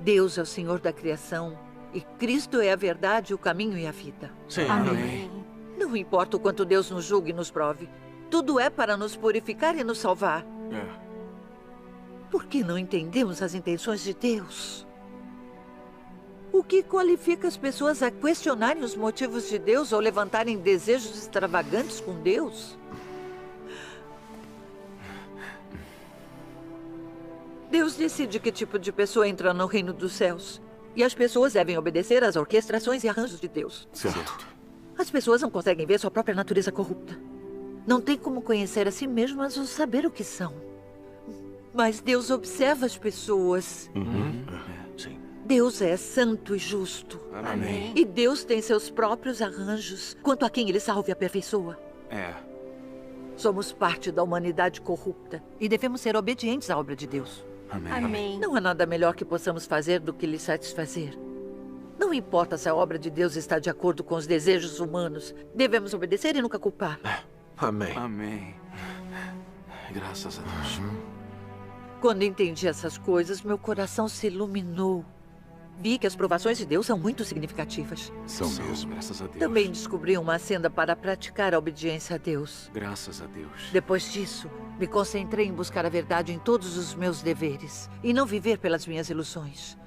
Deus é o Senhor da criação e Cristo é a verdade, o caminho e a vida. Sim. Amém. Não importa o quanto Deus nos julgue e nos prove. Tudo é para nos purificar e nos salvar. Por que não entendemos as intenções de Deus? O que qualifica as pessoas a questionarem os motivos de Deus ou levantarem desejos extravagantes com Deus? Deus decide que tipo de pessoa entra no reino dos céus. E as pessoas devem obedecer às orquestrações e arranjos de Deus. Certo. As pessoas não conseguem ver sua própria natureza corrupta. Não tem como conhecer a si mesmas ou saber o que são. Mas Deus observa as pessoas. Sim. Deus é santo e justo. Amém. E Deus tem seus próprios arranjos quanto a quem Ele salve e aperfeiçoa. Somos parte da humanidade corrupta e devemos ser obedientes à obra de Deus. Amém. Não há nada melhor que possamos fazer do que lhe satisfazer. Não importa se a obra de Deus está de acordo com os desejos humanos. Devemos obedecer e nunca culpar. Amém. Amém. Graças a Deus. Quando entendi essas coisas, meu coração se iluminou. Vi que as provações de Deus são muito significativas. São mesmo. Graças a Deus. Também descobri uma senda para praticar a obediência a Deus. Graças a Deus. Depois disso, me concentrei em buscar a verdade em todos os meus deveres e não viver pelas minhas ilusões.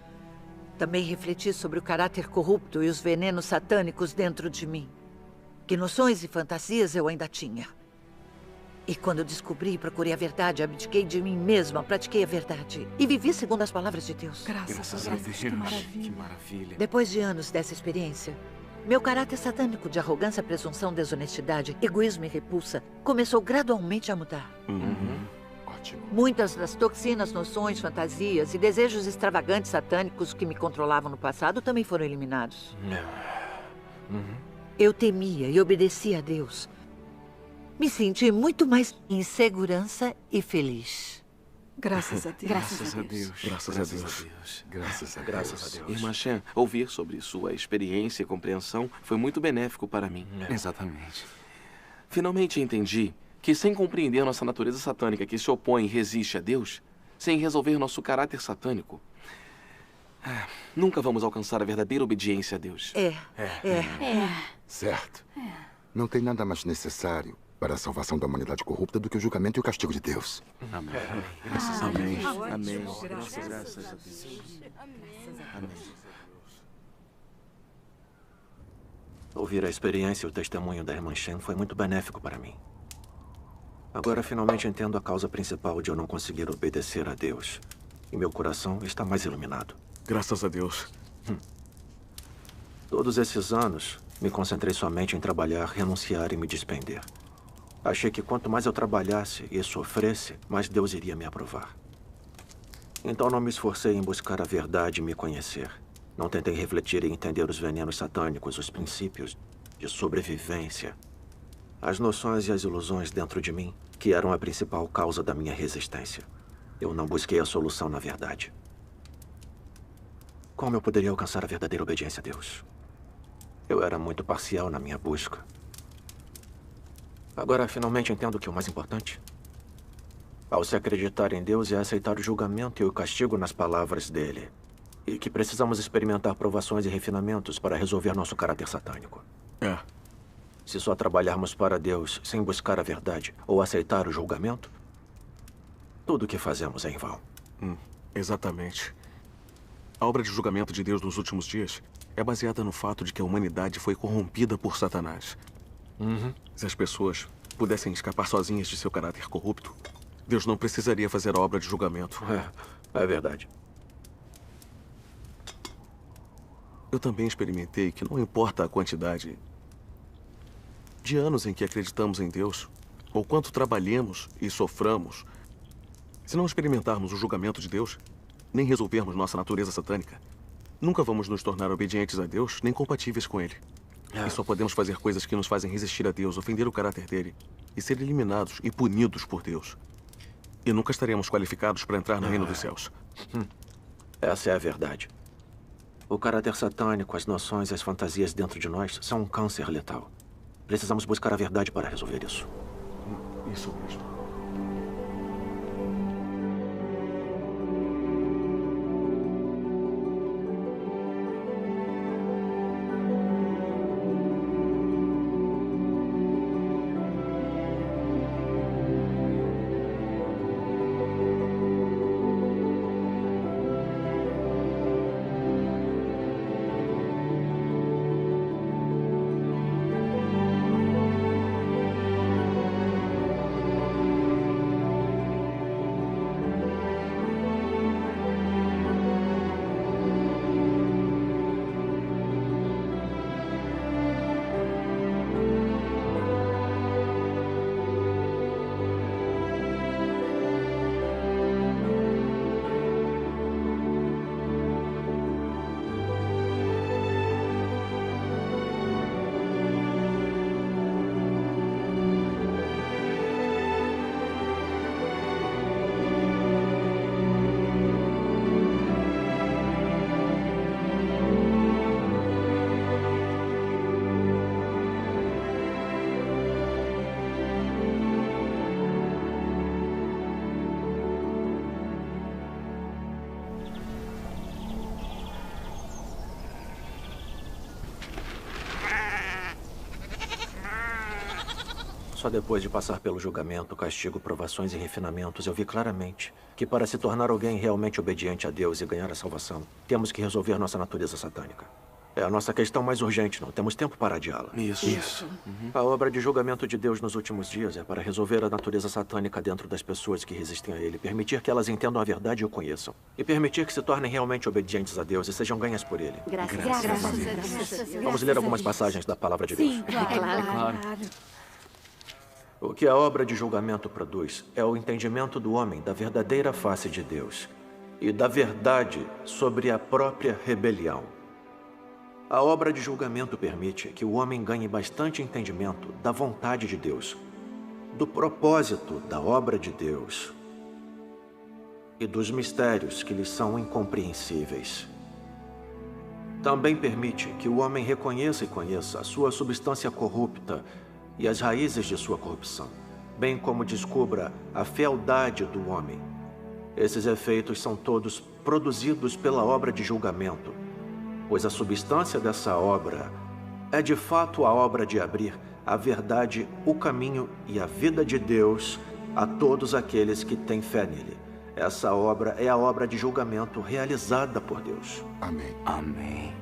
Também refleti sobre o caráter corrupto e os venenos satânicos dentro de mim. Que noções e fantasias eu ainda tinha. E quando descobri e procurei a verdade, abdiquei de mim mesma, pratiquei a verdade. E vivi segundo as palavras de Deus. Graças a Deus. Que maravilha. Depois de anos dessa experiência, meu caráter satânico de arrogância, presunção, desonestidade, egoísmo e repulsa começou gradualmente a mudar. Ótimo. Muitas das toxinas, noções, fantasias e desejos extravagantes satânicos que me controlavam no passado também foram eliminados. Eu temia e obedecia a Deus. Me senti muito mais em segurança e feliz. Graças a Deus. Graças a Deus. Graças a Deus. Graças a Deus. Graças a Deus. Irmã Shen, ouvir sobre sua experiência e compreensão foi muito benéfico para mim. Exatamente. Finalmente entendi que, sem compreender nossa natureza satânica que se opõe e resiste a Deus, sem resolver nosso caráter satânico, nunca vamos alcançar a verdadeira obediência a Deus. Certo. Não tem nada mais necessário para a salvação da humanidade corrupta do que o julgamento e o castigo de Deus. Amém. Graças a Deus. Amém. Graças a Deus. Amém. Ouvir a experiência e o testemunho da irmã Shen foi muito benéfico para mim. Agora finalmente entendo a causa principal de eu não conseguir obedecer a Deus. E meu coração está mais iluminado. Graças a Deus. Todos esses anos, me concentrei somente em trabalhar, renunciar e me despender. Achei que quanto mais eu trabalhasse e sofresse, mais Deus iria me aprovar. Então não me esforcei em buscar a verdade e me conhecer. Não tentei refletir e entender os venenos satânicos, os princípios de sobrevivência, as noções e as ilusões dentro de mim, que eram a principal causa da minha resistência. Eu não busquei a solução na verdade. Como eu poderia alcançar a verdadeira obediência a Deus? Eu era muito parcial na minha busca. Agora, finalmente entendo que o mais importante, ao se acreditar em Deus, é aceitar o julgamento e o castigo nas palavras dele. E que precisamos experimentar provações e refinamentos para resolver nosso caráter satânico. Se só trabalharmos para Deus sem buscar a verdade ou aceitar o julgamento, tudo o que fazemos é em vão. Exatamente. A obra de julgamento de Deus nos últimos dias é baseada no fato de que a humanidade foi corrompida por Satanás. Se as pessoas pudessem escapar sozinhas de seu caráter corrupto, Deus não precisaria fazer a obra de julgamento. É verdade. Eu também experimentei que não importa a quantidade de anos em que acreditamos em Deus, ou quanto trabalhemos e soframos, se não experimentarmos o julgamento de Deus, nem resolvermos nossa natureza satânica, nunca vamos nos tornar obedientes a Deus, nem compatíveis com Ele. E só podemos fazer coisas que nos fazem resistir a Deus, ofender o caráter dele e ser eliminados e punidos por Deus. E nunca estaremos qualificados para entrar no reino dos céus. Essa é a verdade. O caráter satânico, as noções e as fantasias dentro de nós são um câncer letal. Precisamos buscar a verdade para resolver isso. Isso mesmo. Só depois de passar pelo julgamento, castigo, provações e refinamentos, eu vi claramente que para se tornar alguém realmente obediente a Deus e ganhar a salvação, temos que resolver nossa natureza satânica. É a nossa questão mais urgente, não temos tempo para adiá-la. Isso. A obra de julgamento de Deus nos últimos dias é para resolver a natureza satânica dentro das pessoas que resistem a Ele, permitir que elas entendam a verdade e o conheçam, e permitir que se tornem realmente obedientes a Deus e sejam ganhas por Ele. Graças a Deus. Vamos ler algumas passagens da palavra de Deus. Sim, claro. O que a obra de julgamento produz é o entendimento do homem da verdadeira face de Deus e da verdade sobre a própria rebelião. A obra de julgamento permite que o homem ganhe bastante entendimento da vontade de Deus, do propósito da obra de Deus e dos mistérios que lhes são incompreensíveis. Também permite que o homem reconheça e conheça a sua substância corrupta e as raízes de sua corrupção, bem como descubra a fealdade do homem. Esses efeitos são todos produzidos pela obra de julgamento, pois a substância dessa obra é de fato a obra de abrir a verdade, o caminho e a vida de Deus a todos aqueles que têm fé nele. Essa obra é a obra de julgamento realizada por Deus. Amém. Amém.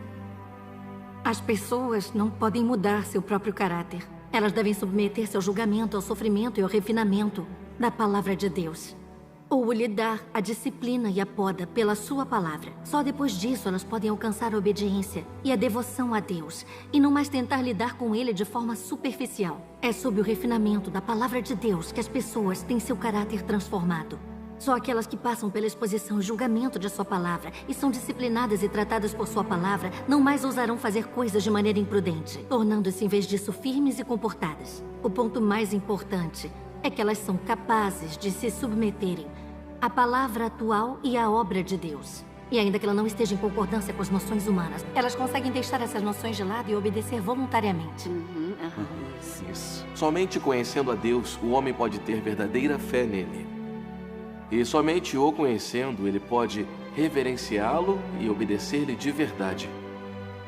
As pessoas não podem mudar seu próprio caráter. Elas devem submeter-se ao julgamento, ao sofrimento e ao refinamento da palavra de Deus. Ou lhe dar a disciplina e a poda pela sua palavra. Só depois disso elas podem alcançar a obediência e a devoção a Deus, e não mais tentar lidar com Ele de forma superficial. É sob o refinamento da palavra de Deus que as pessoas têm seu caráter transformado. Só aquelas que passam pela exposição e julgamento de sua palavra e são disciplinadas e tratadas por sua palavra não mais ousarão fazer coisas de maneira imprudente, tornando-se em vez disso firmes e comportadas. O ponto mais importante é que elas são capazes de se submeterem à palavra atual e à obra de Deus. E ainda que ela não esteja em concordância com as noções humanas, elas conseguem deixar essas noções de lado e obedecer voluntariamente. Isso. Somente conhecendo a Deus, o homem pode ter verdadeira fé nele. E somente o conhecendo, ele pode reverenciá-lo e obedecer-lhe de verdade.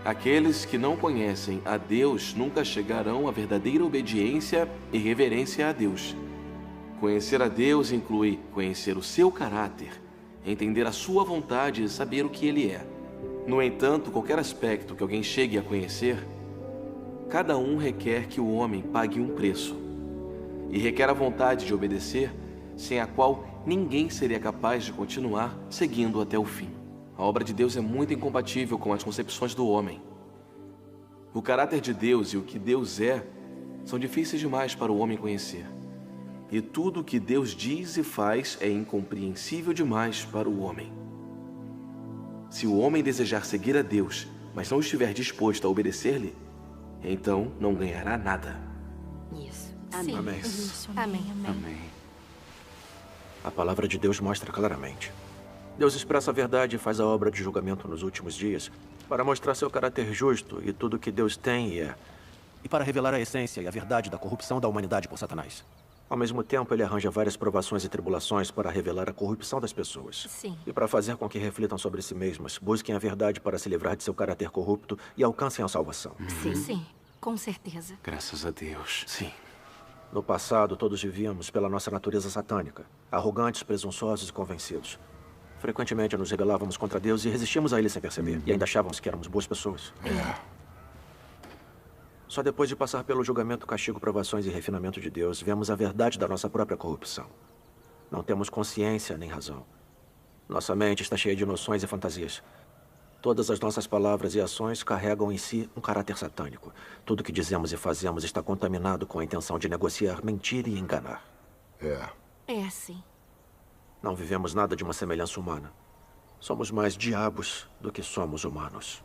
Aqueles que não conhecem a Deus nunca chegarão à verdadeira obediência e reverência a Deus. Conhecer a Deus inclui conhecer o seu caráter, entender a sua vontade e saber o que ele é. No entanto, qualquer aspecto que alguém chegue a conhecer, cada um requer que o homem pague um preço. E requer a vontade de obedecer, sem a qual ninguém seria capaz de continuar seguindo até o fim. A obra de Deus é muito incompatível com as concepções do homem. O caráter de Deus e o que Deus é são difíceis demais para o homem conhecer. E tudo o que Deus diz e faz é incompreensível demais para o homem. Se o homem desejar seguir a Deus, mas não estiver disposto a obedecer-lhe, então não ganhará nada. Isso. Amém. Amém. Amém. A palavra de Deus mostra claramente. Deus expressa a verdade e faz a obra de julgamento nos últimos dias para mostrar seu caráter justo e tudo o que Deus tem e é, e para revelar a essência e a verdade da corrupção da humanidade por Satanás. Ao mesmo tempo, ele arranja várias provações e tribulações para revelar a corrupção das pessoas. Sim. E para fazer com que reflitam sobre si mesmas, busquem a verdade para se livrar de seu caráter corrupto e alcancem a salvação. Sim, com certeza. Graças a Deus. Sim. No passado, todos vivíamos pela nossa natureza satânica, arrogantes, presunçosos e convencidos. Frequentemente nos rebelávamos contra Deus e resistíamos a Ele sem perceber. E ainda achávamos que éramos boas pessoas. Só depois de passar pelo julgamento, castigo, provações e refinamento de Deus, vemos a verdade da nossa própria corrupção. Não temos consciência nem razão. Nossa mente está cheia de noções e fantasias. Todas as nossas palavras e ações carregam em si um caráter satânico. Tudo que dizemos e fazemos está contaminado com a intenção de negociar, mentir e enganar. É assim. Não vivemos nada de uma semelhança humana. Somos mais diabos do que somos humanos.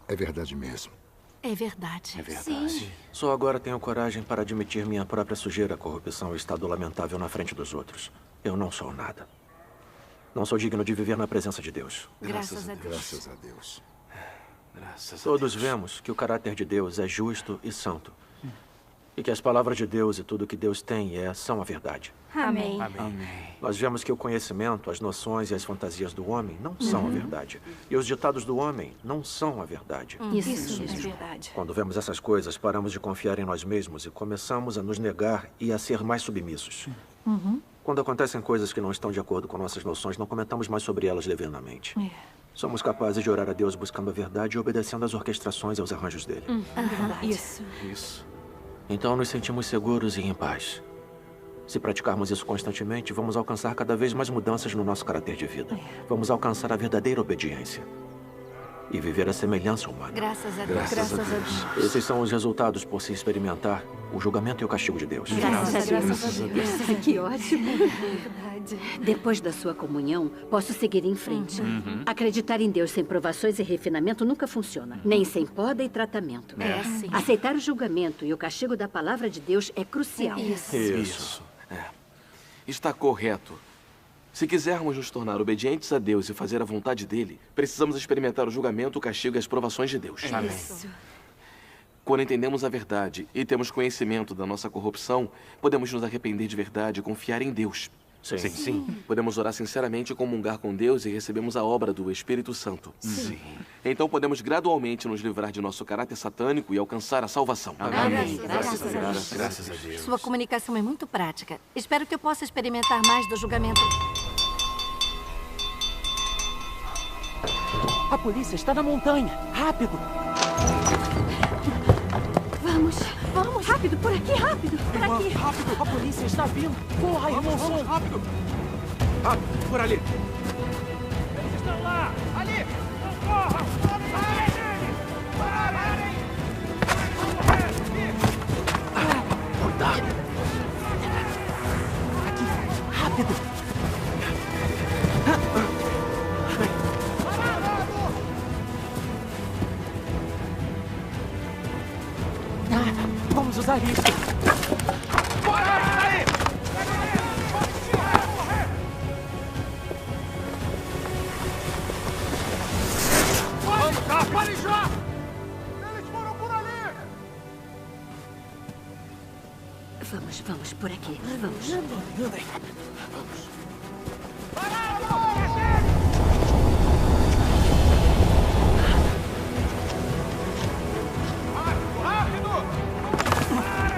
É verdade mesmo. É verdade. É verdade. Sim. Só agora tenho coragem para admitir minha própria sujeira, corrupção e estado lamentável na frente dos outros. Eu não sou nada. Não sou digno de viver na presença de Deus. Graças a Deus. Graças a Deus. Graças a Todos Deus. vemos que o caráter de Deus é justo e santo. E que as palavras de Deus e tudo que Deus tem e é são a verdade. Amém. Nós vemos que o conhecimento, as noções e as fantasias do homem não são a verdade. E os ditados do homem não são a verdade. Isso é verdade. Quando vemos essas coisas, paramos de confiar em nós mesmos e começamos a nos negar e a ser mais submissos. Quando acontecem coisas que não estão de acordo com nossas noções, não comentamos mais sobre elas levianamente. Somos capazes de orar a Deus buscando a verdade e obedecendo às orquestrações e aos arranjos dele. Isso. Então nos sentimos seguros e em paz. Se praticarmos isso constantemente, vamos alcançar cada vez mais mudanças no nosso caráter de vida. Vamos alcançar a verdadeira obediência. E viver a semelhança humana. Graças a Deus. Graças a Deus. Esses são os resultados por se experimentar o julgamento e o castigo de Deus. Graças a Deus. Que ótimo. Depois da sua comunhão, posso seguir em frente. Acreditar em Deus sem provações e refinamento nunca funciona. Nem sem poda e tratamento. Sim. Aceitar o julgamento e o castigo da palavra de Deus é crucial. Isso. Está correto. Se quisermos nos tornar obedientes a Deus e fazer a vontade dele, precisamos experimentar o julgamento, o castigo e as provações de Deus. Isso. Quando entendemos a verdade e temos conhecimento da nossa corrupção, podemos nos arrepender de verdade e confiar em Deus. Sim. Podemos orar sinceramente e comungar com Deus e recebemos a obra do Espírito Santo. Sim. Então podemos gradualmente nos livrar de nosso caráter satânico e alcançar a salvação. Amém. Graças a Deus. Sua comunicação é muito prática. Espero que eu possa experimentar mais do julgamento. A polícia está na montanha. Rápido! Vamos, rápido, por aqui, rápido, por aqui. Rápido, a polícia está vindo. Corra, irmão Som. Rápido! Rápido, por ali. Eles estão lá. Ali! Não corra! Parem! Cuidado. Aqui, rápido! Vamos usar isso. Bora! Aí! Vamos, rápido! Pare já! Eles foram por ali! Vamos, por aqui. Vamos. Andem.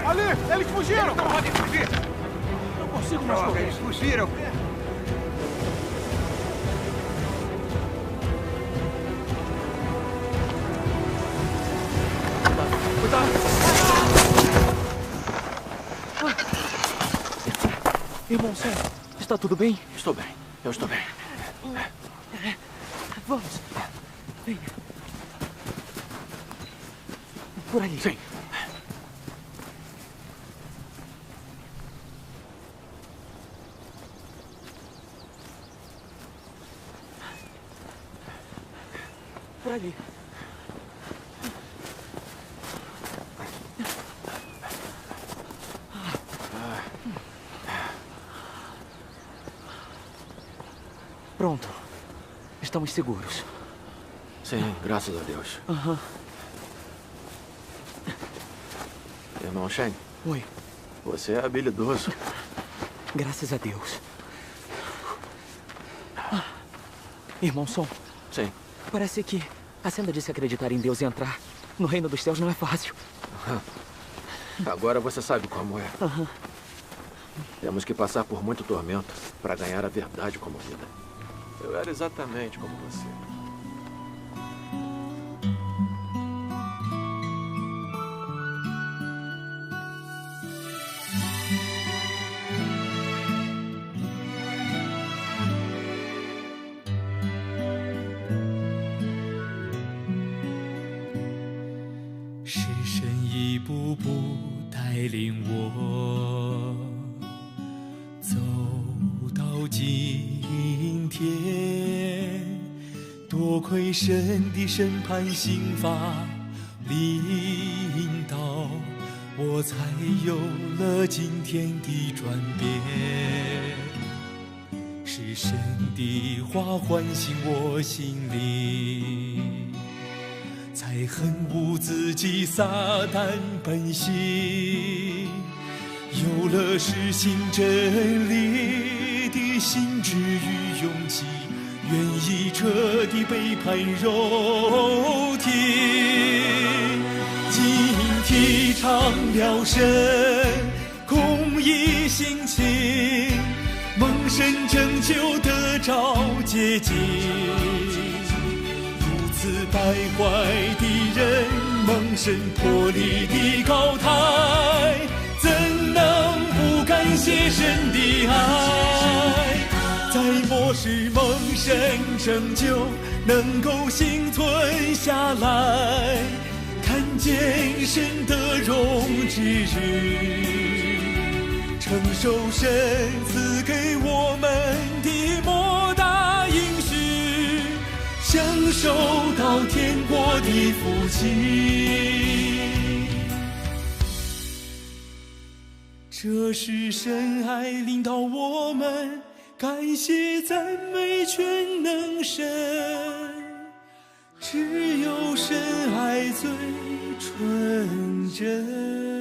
Ali! Eles fugiram! Eles não podem fugir! Não consigo mais correr. Eles fugiram! Cuidado! Irmão Sam, está tudo bem? Estou bem. Eu estou bem. Vamos. Venha. Por ali. Sim. Por ali. Pronto. Estamos seguros. Sim, graças a Deus. Irmão Shane. Oi. Você é habilidoso. Graças a Deus. Irmão Som. Sim. Parece que a Senda disse acreditar em Deus e entrar no reino dos céus não é fácil. Agora você sabe como é. Temos que passar por muito tormento para ganhar a verdade como vida. Eu era exatamente como você.神的审判刑罚领导，我才有了今天的转变。是神的话唤醒我心灵，才恨恶自己撒旦本性，有了实行真理的心智与勇气。愿意彻底背叛肉体，今提倡了神公义性情，蒙神拯救得着捷径。败坏的人蒙神脱离的高台，怎能不感谢神的爱？在末世蒙神拯救，能够幸存下来，看见神的荣之日，承受神赐给我们的莫大应许，享受到天国的福气。这是神爱领导我们，感谢赞美全能神，只有神爱最纯真。